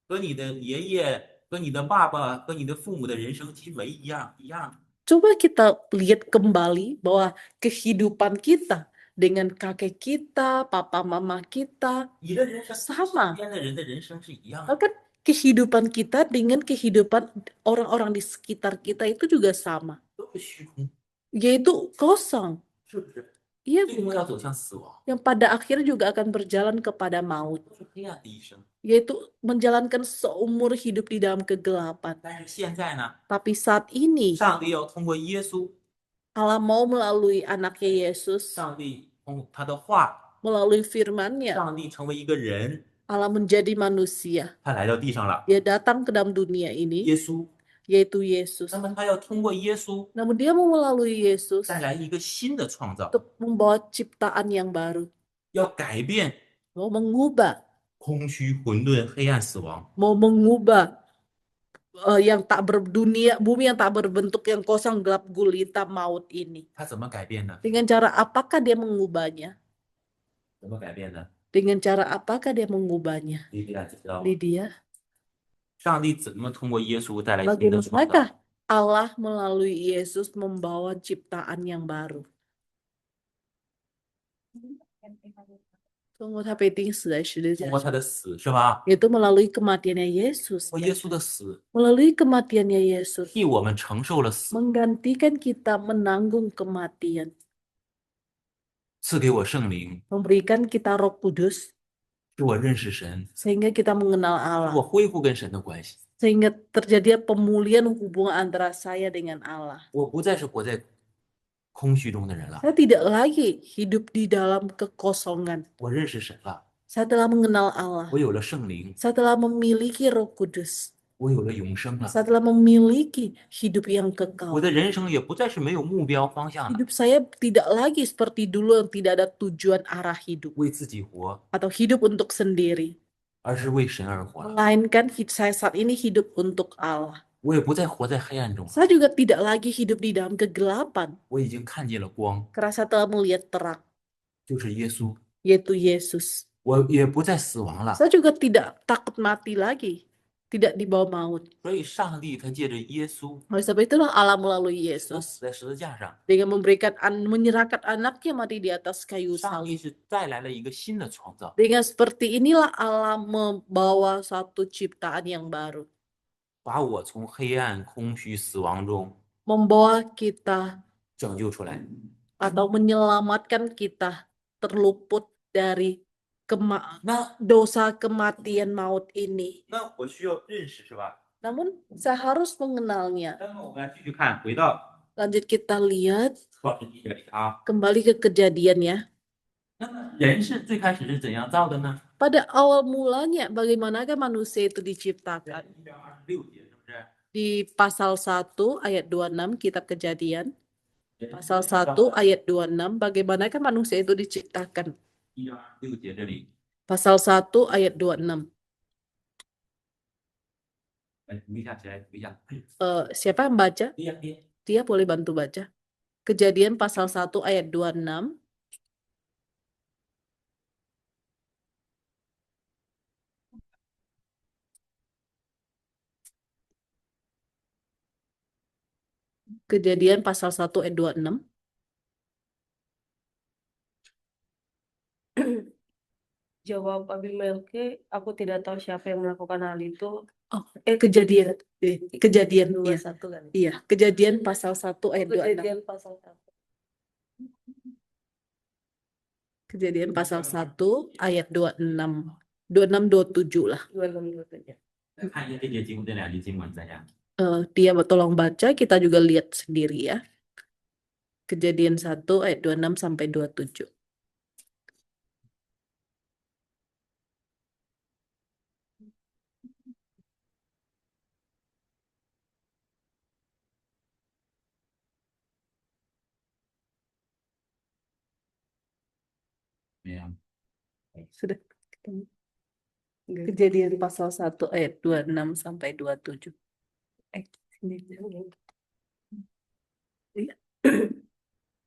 和你的爷爷、和你的爸爸、和你的父母的人生其实没一样，一样。 Coba kita lihat kembali bahwa kehidupan kita dengan kakek kita, papa mama kita, 你的人生身 sama. 边的人的人生是一样的。 Bahkan kehidupan kita dengan kehidupan orang-orang di sekitar kita itu juga sama, 都是虚空， yaitu kosong. 是不是？ Iya, 最终要走向死亡， yang pada akhirnya juga akan berjalan kepada maut, 都是黑暗的一生。 yaitu menjalankan seumur hidup di dalam kegelapan. 但是现在呢， Tapi saat ini 上帝要通过耶稣， Allah mau melalui anaknya Yesus, 上帝通过他的话， melalui firman-Nya, 上帝成为一个人， Allah menjadi manusia. 他来到地上了。 Dia datang ke dalam dunia ini, 耶稣， yaitu Yesus. 那么他要通过耶稣 Namun dia mau melalui Yesus 带来一个新的创造， untuk membawa ciptaan yang baru, 要改变 mau mengubah, 空虚、混沌、黑暗、死亡。 mau mengubah yang tak berdunia, bumi yang tak berbentuk, yang kosong, gelap gulita, maut ini. 他怎么改变呢？ Dengan cara apakah dia mengubahnya? 怎么改变呢？ Dengan cara apakah dia mengubahnya? 莉迪亚知道吗？ Lydia, 上帝怎么通过耶稣带来新的创造？ bagaimanakah Allah melalui Yesus membawa ciptaan yang baru? 通过他被钉死在十字架上，通过他的死是吧？ yaitu melalui kematiannya Yesus, 通过耶稣的死， melalui kematiannya Yesus, 替我们承受了死， menggantikan kita menanggung kematian, 赐给我圣灵， memberikan kita Roh Kudus 使我认识神， sehingga kita mengenal 使 Allah, 我恢复跟神的关系。 sehingga terjadi pemulihan hubungan antara saya dengan Allah. 我不再是活在空虚中的人了， Saya tidak lagi hidup di dalam kekosongan. 我认识神了， Saya telah mengenal Allah. 我有了圣灵， Saya telah memiliki Roh Kudus. 我有了永生了。 Saya telah memiliki hidup yang 我 kekal. 的人生也不再是没有目标方向了， Hidup saya tidak lagi seperti dulu yang tidak ada tujuan arah hidup 为自己活， atau hidup untuk sendiri. 而是为神而活了。 Melainkan saya saat ini hidup untuk Allah. 我也不再活在黑暗中了， Saya juga tidak lagi hidup di dalam kegelapan. 我已经看见了光， Karena saya telah melihat terang, 就是耶稣。 yaitu Yesus. 我也不再死亡了， Saya juga tidak takut mati lagi, tidak dibawa maut. 所以上帝他借着耶稣 Oleh sebab itulah Allah melalui 他 Yesus 死在十字架上， dengan menyerahkan anaknya mati di atas kayu 上帝 salib. 是带来了一个新的创造， Dengan seperti inilah Allah membawa satu ciptaan yang baru, 把我从黑暗、空虚、死亡中 membawa kita 拯救出来。 atau menyelamatkan kita terluput dari 那 dosa kematian maut ini. 那我需要认识是吧？ Namun saya harus mengenalnya. 那么我们来继续看，回到 Lanjut kita lihat 创世纪这里啊。 kembali ke kejadian ya. 那么人是最开始是怎样造的呢？ Pada awal mulanya bagaimanakah manusia itu diciptakan? 126节是不是？ Di pasal 1 ayat 26 kitab Kejadian. Pasal 1 ayat 26 bagaimanakah manusia itu diciptakan? 126节这里， Pasal 1 ayat 26. 来读一下，起来读一下。 Siapa yang baca? 对呀，对呀。 Dia boleh bantu baca. Kejadian pasal 1 ayat 26. Kejadian pasal 1 ayat 26. Jawab Abimelek, aku tidak tahu siapa yang melakukan hal itu. Oh, kejadian. Kejadian, iya. 21 kan? Iya, kejadian pasal 1 ayat 26. Kejadian pasal 1. Kejadian pasal 1 ayat 26. 26-27 lah. 26-27. 再看一下这两节经文怎样？ Dia tolong baca, kita juga lihat sendiri ya. Kejadian 1 ayat 26 sampai 27. Ya. Sudah ketemu. Kejadian pasal 1 ayat 26 sampai 27. Sini. Iya.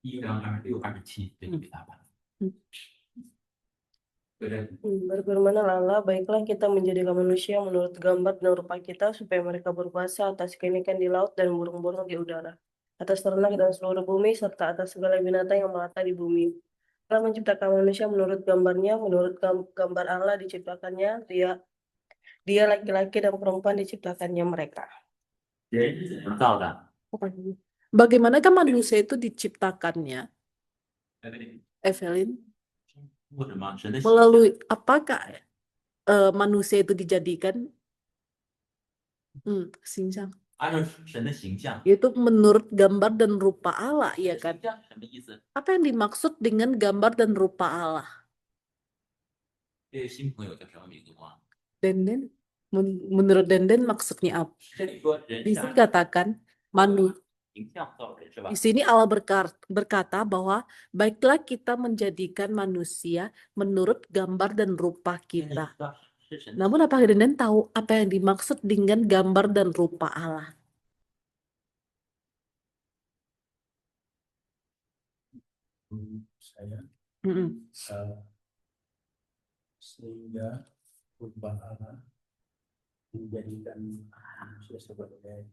1章26、27，对比他吧。对对， Berfirmanlah Allah, baiklah kita menjadikan manusia menurut gambar dan rupa kita supaya mereka berkuasa atas ikan-ikan di laut dan burung-burung di udara, atas ternak dan seluruh bumi serta atas segala binatang yang melata di bumi. Allah menciptakan manusia menurut gambarnya, menurut gambar Allah diciptakannya, dia laki-laki dan perempuan diciptakannya mereka. 人是怎么造的？ Bagaimanakah manusia itu diciptakannya, Evelyn? 为什么神的形象？ Melalui apakah manusia itu dijadikan? Sincang. 按照神的形象， Itu menurut gambar dan rupa Allah, iya 形 kan? 象是什么意思？ Apa yang dimaksud dengan gambar dan rupa Allah? 这个新朋友叫什么名字吗？ Denden, menurut Denden maksudnya apa? 这里说人 Di 是 sini 按照 katakan, 形象造人，是吧 di？ sini Allah berkata bahwa baiklah kita menjadikan manusia menurut gambar dan rupa 那你 kita. 知道是神的 Namun apakah Denden tahu apa yang dimaksud dengan gambar dan rupa Allah? Saya Mm-mm. sehingga rupa Allah menjadikan manusia sebagai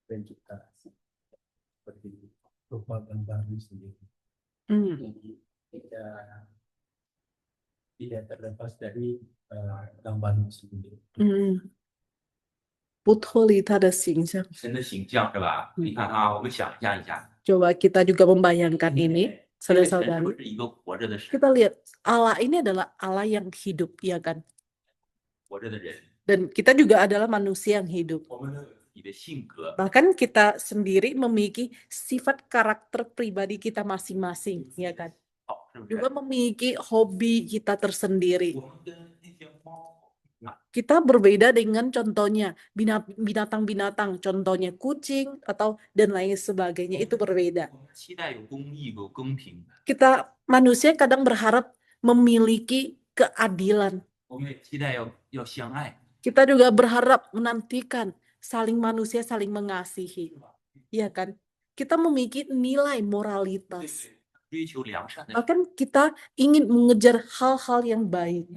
pencipta seperti rupa gambarnya sendiri. Mm. Jadi tidak terlepas dari gambarnya sendiri. 不脱离他的形象。神的形象，是吧？你看啊，我们想象一下， Coba kita juga membayangkan ini, 这个神是 saudara-saudari. 不是一个活着的神， Kita lihat Allah ini adalah Allah yang hidup, ya kan? 活着的人？ Dan kita juga adalah manusia yang hidup. 我们都有自己的性格， Bahkan kita sendiri memiliki sifat karakter pribadi kita masing-masing, ya kan? 好，是不是 Juga？memiliki hobi kita tersendiri. 我们跟那些猫啊， Kita berbeda dengan contohnya binatang-binatang, contohnya kucing atau dan lain sebagainya, itu berbeda. 我们期待有公义、有公平， Kita manusia kadang berharap memiliki keadilan. 我们也期待要相爱， Kita juga berharap menantikan saling manusia saling mengasihi. Ya kan? Kita memiliki nilai 对 moralitas. 对，追求良善的人。 Bahkan kita ingin mengejar hal-hal yang baik.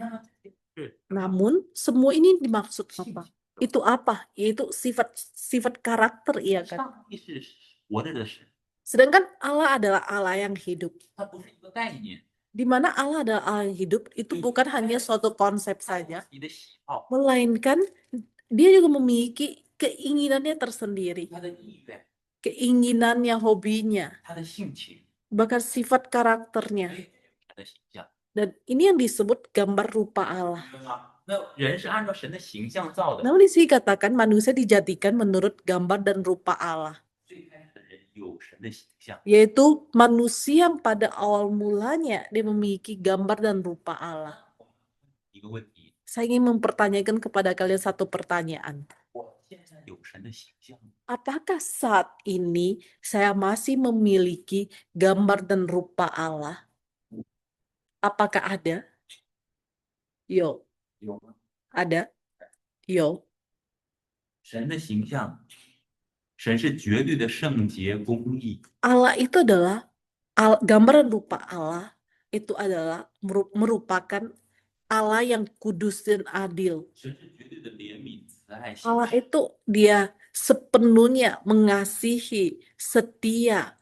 是 Namun semua ini dimaksud apa? Itu apa? Yaitu sifat karakter, iya kan? 上帝是活着的神， Sedangkan Allah adalah Allah yang hidup. 它不是一个概念， Di mana Allah adalah Allah yang hidup, itu bukan hanya suatu konsep 它有 saja, 自己的喜好， melainkan dia juga memiliki keinginannya tersendiri, 他的意愿， keinginannya, hobinya, 他的性情， bahkan sifat karakternya. 他的形象。 Dan ini yang disebut gambar rupa Allah. 那人是按照神的形象造的， Namun di sini katakan manusia dijadikan menurut gambar dan rupa Allah, 最开始的人有神的形象， yaitu manusia yang pada awal mulanya dia memiliki gambar dan rupa Allah. 一个问题， Saya ingin mempertanyakan kepada kalian satu pertanyaan. 我现在有神的形象吗？ Apakah saat ini saya masih memiliki gambar dan rupa Allah? Apakah ada? Yo, 有吗？ ada? Yo. 神的形象，神是绝对的圣洁公义， Allah itu adalah gambar dan rupa Allah itu adalah merupakan Allah yang kudus dan adil. 神是绝对的怜悯、慈爱、信 Allah 实。 itu dia sepenuhnya mengasihi, setia.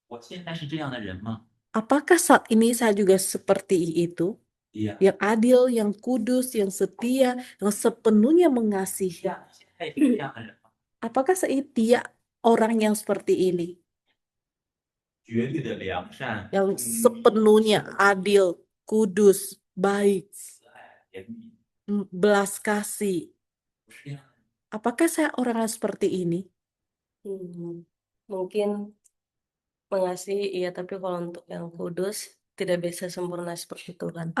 我现在是这样的人吗？ Apakah saat ini saya juga seperti itu? 对呀， Yang adil, yang kudus, yang setia, yang sepenuhnya mengasihi. 现他也是这样的人吗？ Apakah dia orang yang seperti ini, 绝对的良善、 yang 公义、 sepenuhnya adil, kudus, baik, 慈爱、怜悯， belas kasih? 不是这样的。 Apakah saya orang yang seperti ini? Mungkin mengasihi iya, tapi kalau untuk yang kudus tidak bisa sempurna seperti Tuhan.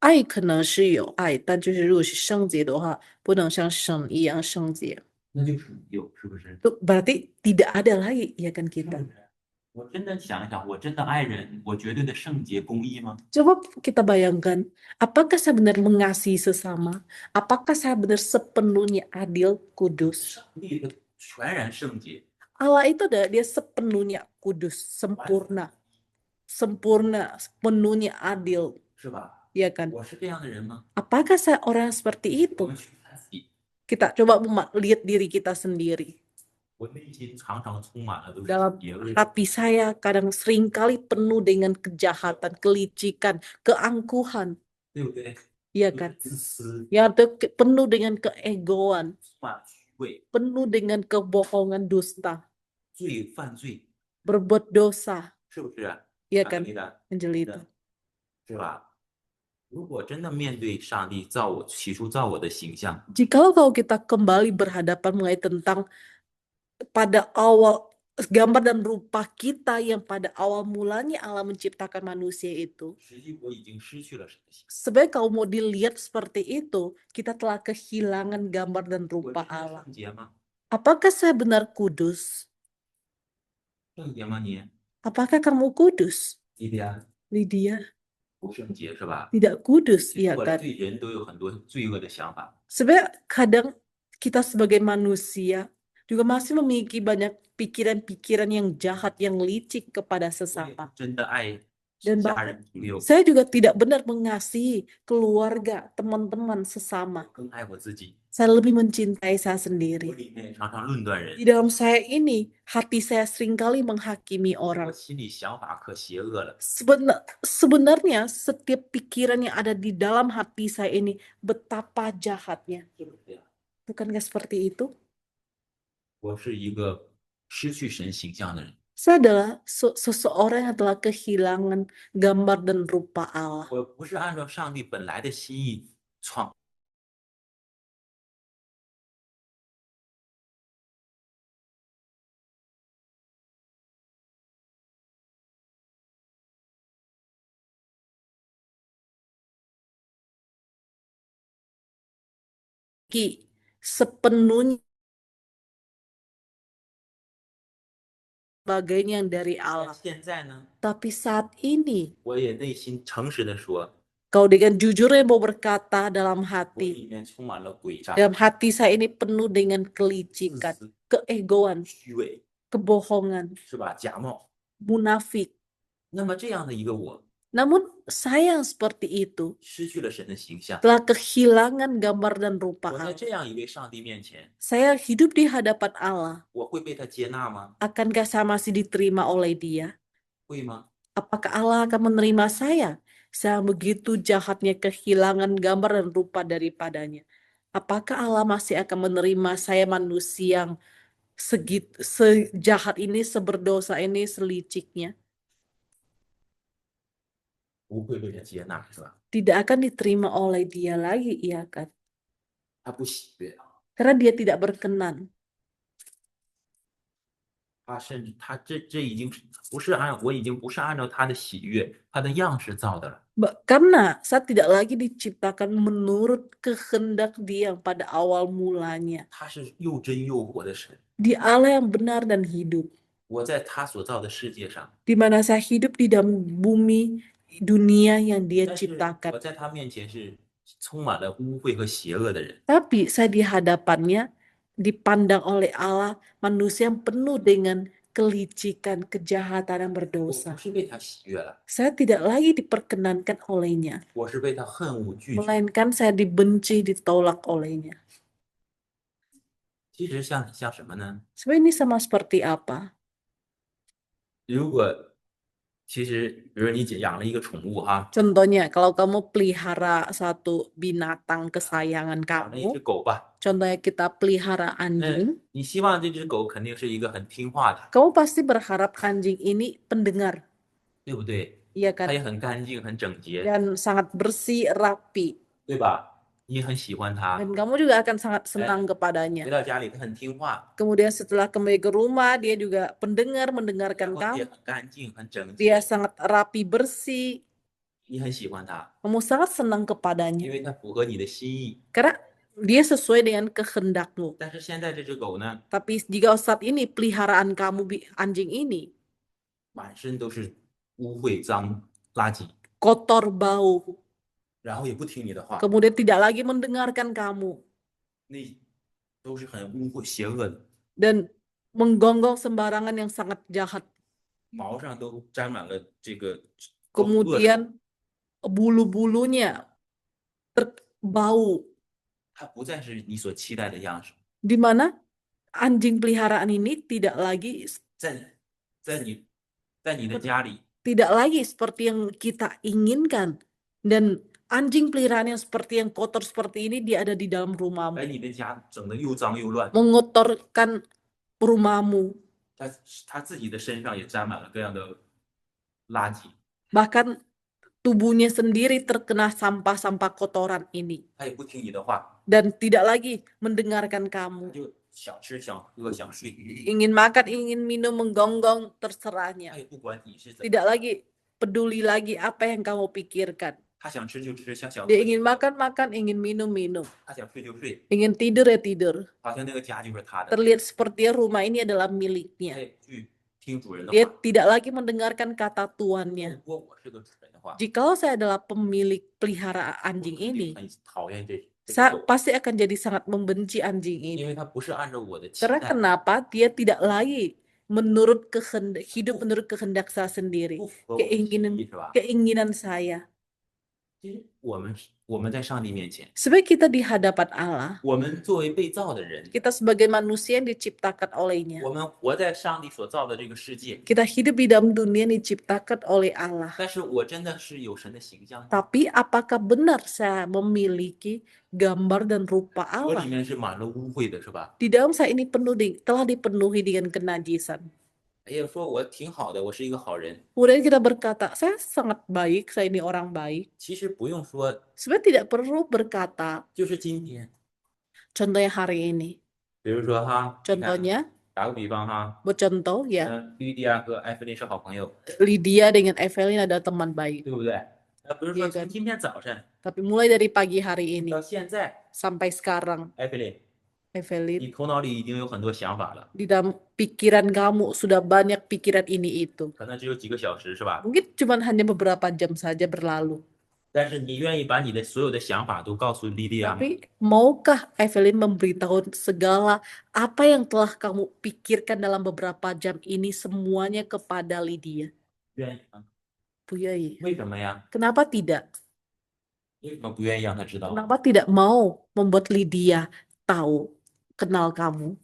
爱可能是有爱，但就是如果是圣洁的话，不能像神一样圣洁。那就是有，是不是？ Itu berarti tidak ada lagi, ya kan kita? 我真的想一想，我真的爱人，我绝对的圣洁公义吗？ Coba kita bayangkan, apakah saya benar mengasihi sesama? Apakah saya benar sepenuhnya adil, kudus? 上帝的全然圣洁， Allah itu adalah dia sepenuhnya kudus, sempurna, sepenuhnya adil, 是吧？ ya kan? 我是这样的人吗？ Apakah saya orang seperti 我 itu? 们去看自己， Kita coba lihat diri kita sendiri. 我内心常常充满了都是 Dalam 邪恶， hati saya kadang seringkali penuh dengan kejahatan, kelicikan, keangkuhan, 对不对？ ya 都 kan? 是自私， Ya, penuh dengan keegoan, 充满了虚伪， penuh dengan kebohongan, dusta, 犯罪， berbuat dosa, 是不是啊？ ya 玛格 kan? 丽达， Angelita. 是吧？如果真的面对上帝造我起初造我的形象， Jikalau kalau kita kembali berhadapan mengenai tentang pada awal gambar dan rupa kita yang pada awal mulanya Allah menciptakan manusia itu. 实际我已经失去了神的形象。 Sebenarnya kalau mau dilihat seperti itu, kita telah kehilangan gambar dan 我 rupa 真的 Allah. 圣洁吗？ Apakah saya benar kudus? 圣洁吗你？ Apakah kamu kudus? 莉迪亚 Lydia, 不圣洁是吧？ tidak kudus, 其实 ya 我 kan? 对人都有很多罪恶的想法。 Sebenarnya kadang kita sebagai manusia juga masih memiliki banyak pikiran-pikiran yang jahat, yang licik kepada 我也 sesama. 真的爱 Dan 家 bahkan 人朋友， saya juga tidak benar mengasihi keluarga, teman-teman, sesama. 更爱我自己。 Saya lebih mencintai saya 我 sendiri. 里面常常论断人 Di，dalam saya ini, hati saya seringkali menghakimi 我 orang. 心里想法可邪恶了。 Sebenarnya setiap pikiran yang ada di dalam hati saya ini betapa jahatnya. 是不是这样？ Bukankah seperti itu? 我是一个失去神形象的人， Saya adalah seseorang yang telah kehilangan gambar dan rupa Allah. 我不是按照上帝本来的心意创。 Sepenuhnya sebagainya yang dari 但 Allah. 现在呢， Tapi saat ini, 我也内心诚实的说， kau dengan jujurnya mau berkata dalam 我 hati, 里面充满了诡诈、 dalam hati saya ini penuh dengan 自 kelicikan, 私、 keegoan, 虚伪， kebohongan, 是吧？假冒。 munafik. 那么这样的一个我， Namun saya yang seperti itu 失去了神的形象。 telah kehilangan gambar dan rupa 我在 Allah. 这样一位上帝面前， Saya hidup di hadapan Allah. 我会被他接纳吗？ Akankah saya masih diterima oleh Dia? 会吗？ Apakah Allah akan menerima saya? Saya begitu jahatnya kehilangan gambar dan rupa daripadanya. Apakah Allah masih akan menerima saya manusia yang sejahat ini, seberdosa ini, seliciknya? 不会被他接纳，是吧？ Tidak akan diterima oleh Dia lagi, iya kan? 他不喜悦， Karena Dia tidak berkenan. 他甚至他这已经不是我已经不是按照他的喜悦、他的样式造的了。 Karena saya tidak lagi diciptakan menurut kehendak Dia yang pada awal mulanya. 他是又真又活的神。 Dia Allah yang benar dan hidup. 我在他所造的世界上， Di mana saya hidup di dalam bumi, dunia yang Dia 但是 ciptakan. 我在他面前是充满了污秽和邪恶的人。 Tapi saya di hadapannya dipandang oleh Allah manusia yang penuh dengan kelicikan, kejahatan yang 我 berdosa. 不是被他喜悦了， Saya tidak lagi diperkenankan olehnya, 我是被他恨恶拒绝。 melainkan saya dibenci, ditolak olehnya. 其实像什么呢？ Sebenarnya ini sama seperti apa? 如果其实，比如你养了一个宠物哈， Contohnya, kalau kamu pelihara satu binatang kesayangan 养了一 kamu, 只狗吧， contohnya kita pelihara 那 anjing, 你希望这只狗肯定是一个很听话的， kamu pasti berharap anjing ini pendengar, 对不对？ iya 它 kan? 也很干净、很整洁， Dan sangat bersih, rapi. 对吧？你很喜欢它， Dan kamu juga akan sangat senang 回 kepadanya. 到家里它很听话， Kemudian setelah kembali ke rumah, dia juga pendengar, 然 mendengarkan 后它也 kamu. 很干净、很整 Dia 洁， sangat rapi, bersih. 你很喜欢它， Kamu sangat senang 因 kepadanya. 为它符合你的心意。 Karena dia sesuai dengan kehendakmu. 但是现在这只狗呢， Tapi jika saat ini peliharaan kamu anjing ini 满身都是污秽、脏、垃圾， kotor, bau, 然后也不听你的话， kemudian tidak lagi mendengarkan kamu 那都是很污秽、邪恶的， dan menggonggong sembarangan yang sangat jahat. 毛上都沾满了这个恶臭， Kemudian bulu-bulunya berbau, 它不再是你所期待的样式。 di mana anjing peliharaan ini tidak lagi 在你的家里， tidak lagi seperti yang kita inginkan, dan anjing peliharaan yang seperti yang kotor seperti ini dia ada di dalam rumahmu, 把你的家整得又脏又乱， mengotorkan rumahmu, 它自己的身上也沾满了各样的垃圾， bahkan tubuhnya sendiri terkena sampah-sampah kotoran ini 它也不听你的话， dan tidak lagi mendengarkan 它 kamu. 就想吃想喝想睡， Ingin makan, ingin minum, menggonggong, 它 terserahnya. 也不管你是怎么 Tidak lagi peduli lagi apa yang kamu pikirkan. 他想吃就吃，想喝 Dia 就 ingin 喝， makan, makan, ingin minum, minum. 他想睡就睡， Ingin tidur ya tidur. 好像那个家就是他的， Terlihat sepertinya rumah ini adalah 他 miliknya. 也不去听主人的 Dia 话。 tidak lagi mendengarkan kata 如 tuannya. 果我是个主人的话， Jikalau saya adalah pemilik pelihara 我 anjing 肯定 ini, 很讨厌这只 saya 狗， pasti akan jadi sangat membenci anjing 因 ini. 为它不是按照我的期 Karena 待， kenapa dia tidak lagi menurut kehendak, hidup menurut kehendak saya sendiri, 不符合我的心 keinginan 意，是吧？ keinginan saya. 其实我们在上帝面前， Sebagai kita di hadapan Allah, 我们作为被造的人， kita sebagai manusia yang diciptakan olehnya, 我们活在上帝所造的这个世界， kita hidup di dalam dunia yang diciptakan oleh Allah. 但是我真的是有神的形象， Tapi apakah benar saya memiliki gambar dan rupa 我里 Allah? 面是满了污秽的，是吧？ Di dalam saya ini telah dipenuhi dengan kenajisan. 哎呀，说我挺好的，我是一个好人， Kemudian kita berkata, saya sangat baik, saya ini orang baik. 其实不用说， Sebenarnya tidak perlu berkata, 就是今天， contohnya hari ini. 比如说哈，你看 Contohnya, 打个比方哈， bercontoh ya, 莉迪亚和艾弗琳是好朋友， Lydia dengan Evelyn adalah teman baik. 对不对？不是说 Iya kan? 从今天早晨 Tapi mulai dari pagi hari ini 到现在， sampai sekarang, 艾弗琳，你 Evelyn, 头脑里已经有很多想法了， di dalam pikiran kamu sudah banyak pikiran ini itu. 可能只有几个小时，是吧？ Mungkin cuma hanya beberapa jam saja berlalu. 但是你愿意把你的所有的想法都告诉莉迪亚吗？ Tapi maukah Evelyn memberitahu segala apa yang telah kamu pikirkan dalam beberapa jam ini semuanya kepada Lydia? 愿意吗？ Bu Yai, 为什么呀？ kenapa tidak? 为什么不愿意让他知道？ Kenapa tidak mau membuat Lydia tahu, kenal kamu?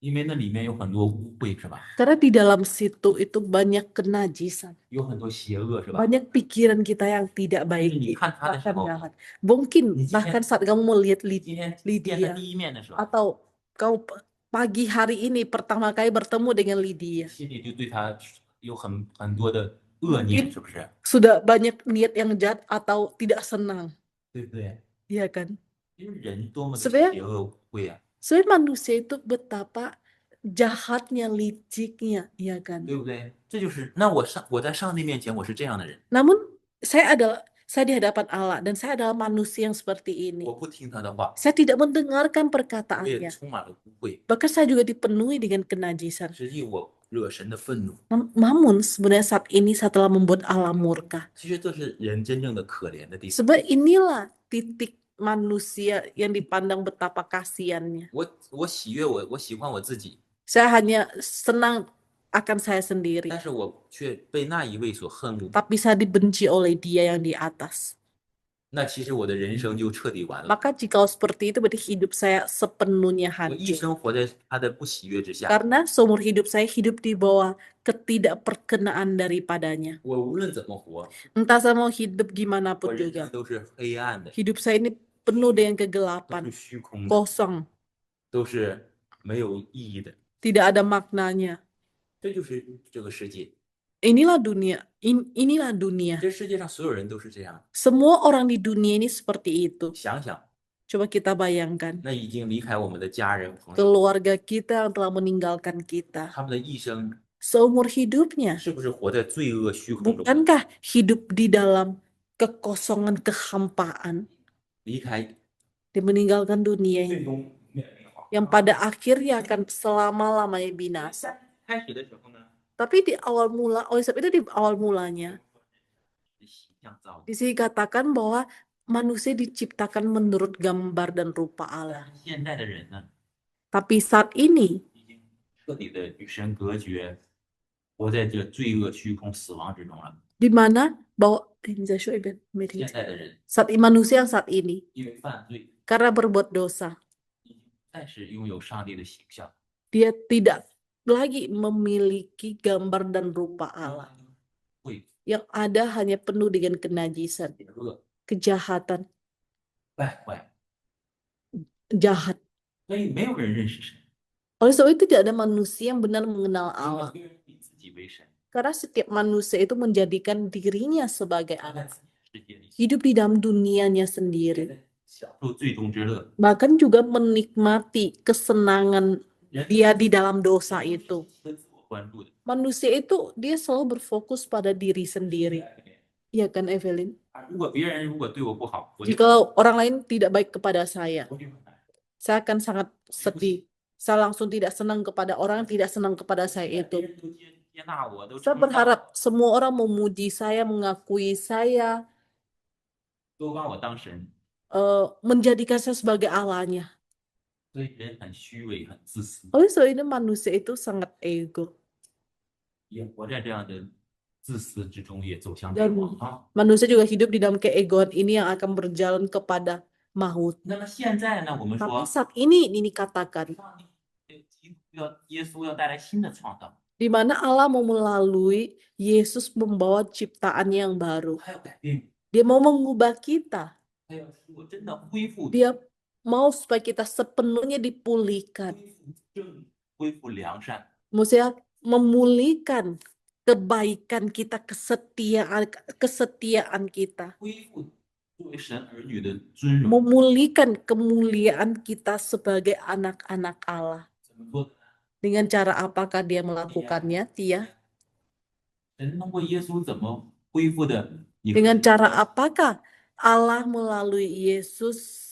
因为那里面有很多污秽，是吧？ Karena di dalam situ itu banyak kenajisan, 有很多邪恶，是吧？ banyak pikiran kita yang tidak 但是 baik, 你看他的时 bahkan 候， jahat. Mungkin 你今天 bahkan saat kamu melihat 今天见他 Lydia 第一面的时候， atau kau pagi hari ini pertama kali bertemu dengan Lydia, 心里就对他有很多的恶念，是不是？ sudah banyak niat yang jahat atau tidak senang, 对不对？ iya kan? 因为人多么的 Sebenarnya 邪恶污秽啊， Sebenarnya manusia itu betapa jahatnya, liciknya, iya kan? 对不对？这就是那我在上帝面前我是这样的人， Namun saya di hadapan Allah dan saya adalah manusia yang seperti ini. 我不听他的话， Saya tidak mendengarkan 我也 perkataannya. 充满了污秽， Bahkan saya juga dipenuhi dengan kenajisan. 实际我惹神的愤怒。 Namun sebenarnya saat ini saya telah membuat Allah murka. 其实这是人真正的可怜的地方。 Sebenarnya inilah titik manusia yang dipandang betapa kasihannya. 我喜悦我喜欢我自己， Saya hanya senang akan saya sendiri. 但是我却被那一位所恨恶。 Tapi saya dibenci oleh Dia yang di atas. 那其实我的人生就彻底完了。 Maka jika seperti itu berarti hidup saya sepenuhnya 我一 hancur. 生活在他的不喜悦之下， Karena seumur hidup saya hidup di bawah ketidakperkenaan daripadanya. 我无论怎么活， Entah saya mau hidup gimana 我 pun 人 juga. 生都是黑暗的， Hidup saya ini penuh dengan 都 kegelapan, 是虚空的， kosong, 都是没有意义的。 tidak ada maknanya. 这就是这个世界， Inilah dunia, inilah dunia. 这世界上所有人都是这样。 Semua orang di dunia ini seperti itu. 想想， Coba kita bayangkan 那已经离开我们的家人朋友， keluarga kita yang telah meninggalkan kita 他们的一生 seumur hidupnya. 是不是活在罪恶虚空中？ Bukankah hidup di dalam kekosongan, kehampaan, 离开 dia meninggalkan dunia 最 ini 终灭了美好。 yang pada akhirnya akan selama-lamanya binasa. 开始的时候呢， Tapi di awal mula, oleh sebab itu di awal mulanya 形象造的， di sini katakan bahwa manusia diciptakan menurut gambar dan rupa 但 Allah. 是现在的人呢， Tapi saat ini 已经彻底的与神隔绝，活在这罪恶虚空死亡之中了。 di mana bahwa 现在的人 saat manusia yang saat ini 因为犯罪， karena berbuat dosa, 已经不再是拥有上帝的形象， dia tidak lagi memiliki gambar dan rupa Allah. 会 Yang ada hanya penuh dengan kenajisan, 邪恶、 kejahatan, 败坏， jahat. 所以没有人认识神， Oleh sebab itu tidak ada manusia yang benar mengenal 没有 Allah. 一个人以自己为神， Karena setiap manusia itu menjadikan dirinya sebagai 他在 Allah. 自己的世界里 Hidup di dalam dunianya sendiri. 享受最终之乐。 Bahkan juga menikmati kesenangan 人 dia di dalam dosa itu. 是自我关注的， Manusia itu dia selalu berfokus pada diri sendiri. Iya kan Evelyn? 如果别人如果对我不好，我就 Jika orang lain tidak baik kepada saya, 我就很难受。 saya akan sangat sedih. Saya langsung tidak senang kepada orang yang tidak senang kepada saya 别 itu. 人都接纳我，都 Saya 称赞 berharap semua orang memuji saya, mengakui saya, 都把我当神， menjadikan saya sebagai Allahnya. 所以人很虚伪，很自私， Oleh sebab itu manusia itu sangat ego. 也活在这样的自私之中，也走向灭 Dan 亡啊。 manusia juga hidup di dalam keegoan ini yang akan berjalan kepada maut. 那么现在呢，我们 Tapi 说， saat ini dikatakan 上帝基督耶稣要带来新的创造， di mana Allah mau melalui Yesus membawa ciptaan yang baru. 他要改变你， Dia mau mengubah kita. 他要使我真的恢复 Dia mau supaya kita sepenuhnya dipulihkan. 恢复正义，恢复良善， Maksudnya memulihkan kebaikan kita, kesetiaan kita. 恢复作为神儿女的尊荣。 Memulihkan kemuliaan kita sebagai anak-anak Allah. 怎么做的呢？ Dengan cara apakah dia melakukannya, Tia? 神通过耶稣怎么恢复的？你 Dengan cara apakah Allah melalui Yesus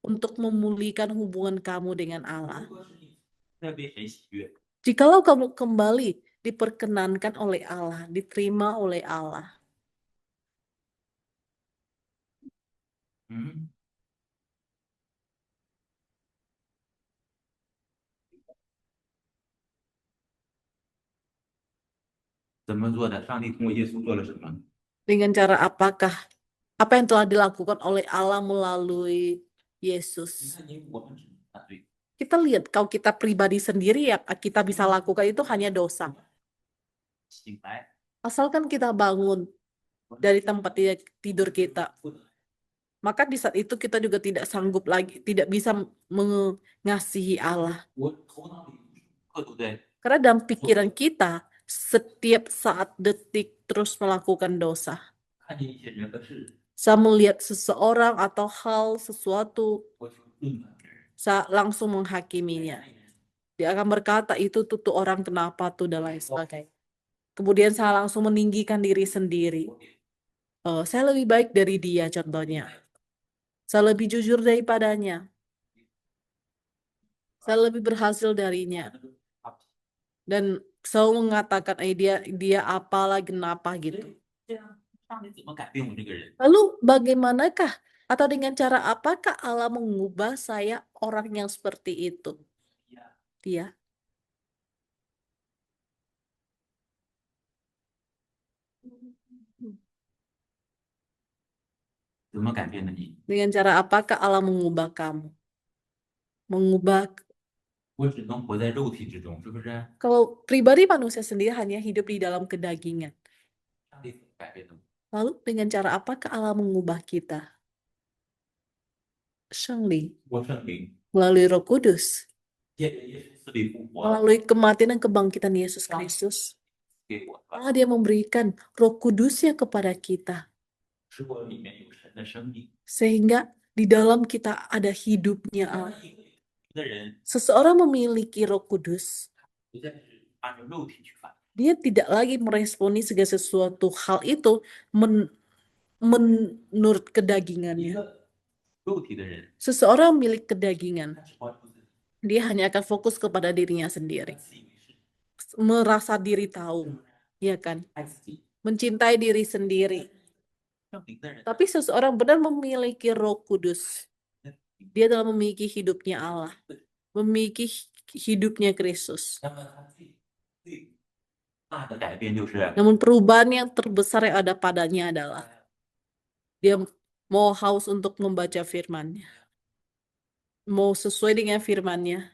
untuk memulihkan hubungan kamu dengan Allah? 如果是你在被神喜悦， Jikalau kamu kembali diperkenankan oleh Allah, diterima oleh Allah, 嗯，怎么做的？上帝通过耶稣做了什么？ dengan cara apakah? Apa yang telah dilakukan oleh Allah melalui 你 Yesus? 看你我们只犯罪， Kita lihat kalau kita pribadi sendiri ya kita bisa lakukan itu hanya dosa. 醒来， Asalkan kita bangun dari tempat tidur kita, 不得 maka di saat itu kita juga tidak sanggup lagi, tidak bisa mengasihi Allah. 我头脑里无时无刻都在 Karena dalam pikiran kita setiap saat detik terus melakukan dosa. 看见一些人和事， Saya melihat seseorang atau hal sesuatu, 我就论断别人。 saya langsung menghakiminya. Dia akan berkata itu tuh orang kenapa tuh dan lain sebagainya. Kemudian saya langsung meninggikan diri sendiri. Saya lebih baik dari dia contohnya. Saya lebih jujur daripadanya. Saya lebih berhasil darinya. Dan selalu mengatakan dia apalah kenapa gitu. 这样，上帝怎么改变我这个人？ Lalu bagaimanakah atau dengan cara apakah Allah mengubah saya orang yang seperti itu? Dia. 怎么改变的你？ Dengan cara apakah Allah mengubah kamu? Mengubah. 我只能活在肉体之中，是不是？ Kalau pribadi manusia sendiri hanya hidup di dalam kedagingan. 上帝怎么改变的我？ Lalu dengan cara apakah Allah mengubah kita? Shengli, 我圣灵 melalui Roh Kudus, 借着耶稣死里复活 melalui kematian dan kebangkitan Yesus Kristus. 给我的， Allah dia memberikan Roh Kudusnya kepada kita. 使我里面有神的生命。 Sehingga di dalam kita ada hidupnya 当 Allah. 一个有的人 Seseorang memiliki Roh Kudus, 不再是按照肉体去反应， dia tidak lagi meresponi segala sesuatu hal itu menurut 一 kedagingannya. 个肉体的人， Seseorang milik kedagingan, 他只关注自己， dia hanya akan fokus kepada dirinya 他 sendiri, 自以为是， merasa diri tahu, ya kan? 爱自己。 Mencintai diri sendiri. 圣灵的人， Tapi seseorang benar memiliki Roh Kudus. Dia adalah memiliki hidupnya Allah, memiliki hidupnya Kristus. 那么他最大的改变就是， Namun perubahan yang terbesar yang ada padanya adalah dia mau haus untuk membaca firman-Nya, mau sesuai dengan firman-Nya.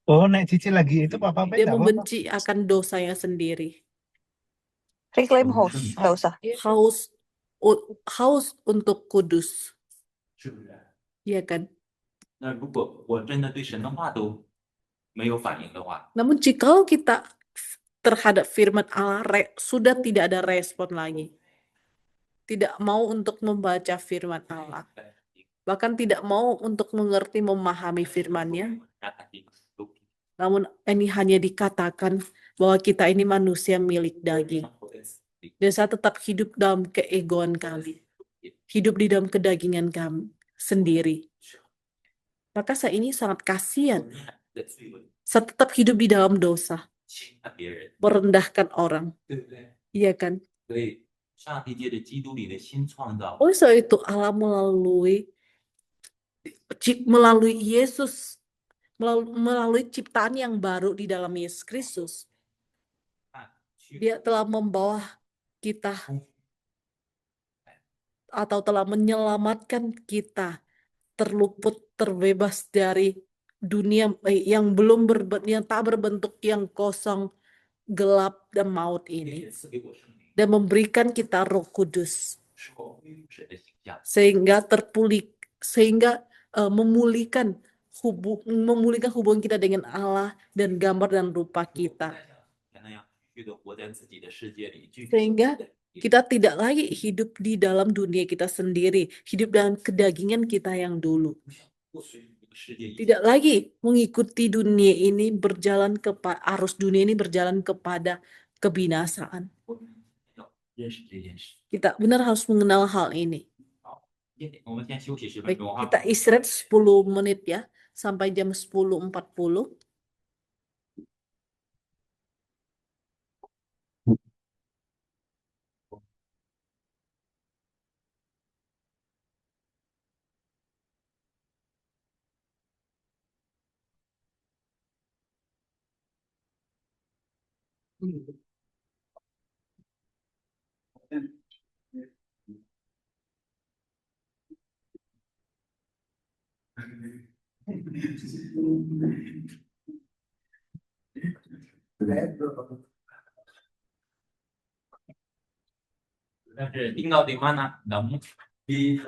Oh, naik cicil lagi itu Papa Dia enggak apa-apa. membenci akan dosanya sendiri. Reclaim host, nggak usah. Haus untuk kudus, 是不是？ ya kan? 那如果我真的对神的话都没有反应的话， Namun jikalau kita terhadap firman Allah sudah tidak ada respon lagi, tidak mau untuk membaca firman Allah, bahkan tidak mau untuk mengerti memahami firman-Nya, namun ini hanya dikatakan bahwa kita ini manusia milik daging. Dan saya tetap hidup dalam keegoan kami, hidup di dalam kedagingan kami sendiri. Maka saya ini sangat kasihan. Saya tetap hidup di dalam dosa, 轻看别人， merendahkan orang, 对不对？ iya kan? 所以上帝借着基督里的新创造， Oleh sebab itu Allah melalui Yesus, melalui ciptaan yang baru di dalam Yesus Kristus, 去 Dia telah membawa kita atau telah menyelamatkan kita terluput, terbebas dari dunia yang yang tak berbentuk, yang kosong, gelap dan maut 也 ini, 赐给我生命， dan memberikan kita Roh Kudus 使我恢复神的形象。 sehingga memulihkan hubungan kita dengan Allah dan gambar dan rupa kita, 那样继续的活在自己的世界里，继续 sehingga kita tidak lagi hidup di dalam dunia kita sendiri, hidup dalam kedagingan kita yang dulu. 不随这个世界一 Tidak lagi mengikuti dunia ini berjalan arus dunia ini berjalan kepada kebinasaan. 要认识这件事。 Kita benar harus mengenal hal ini. 我们先休息10 Baik, 分钟哈。 kita istirahat 10 menit ya, sampai jam 10.40. Tapi tinggal di mana? Namun di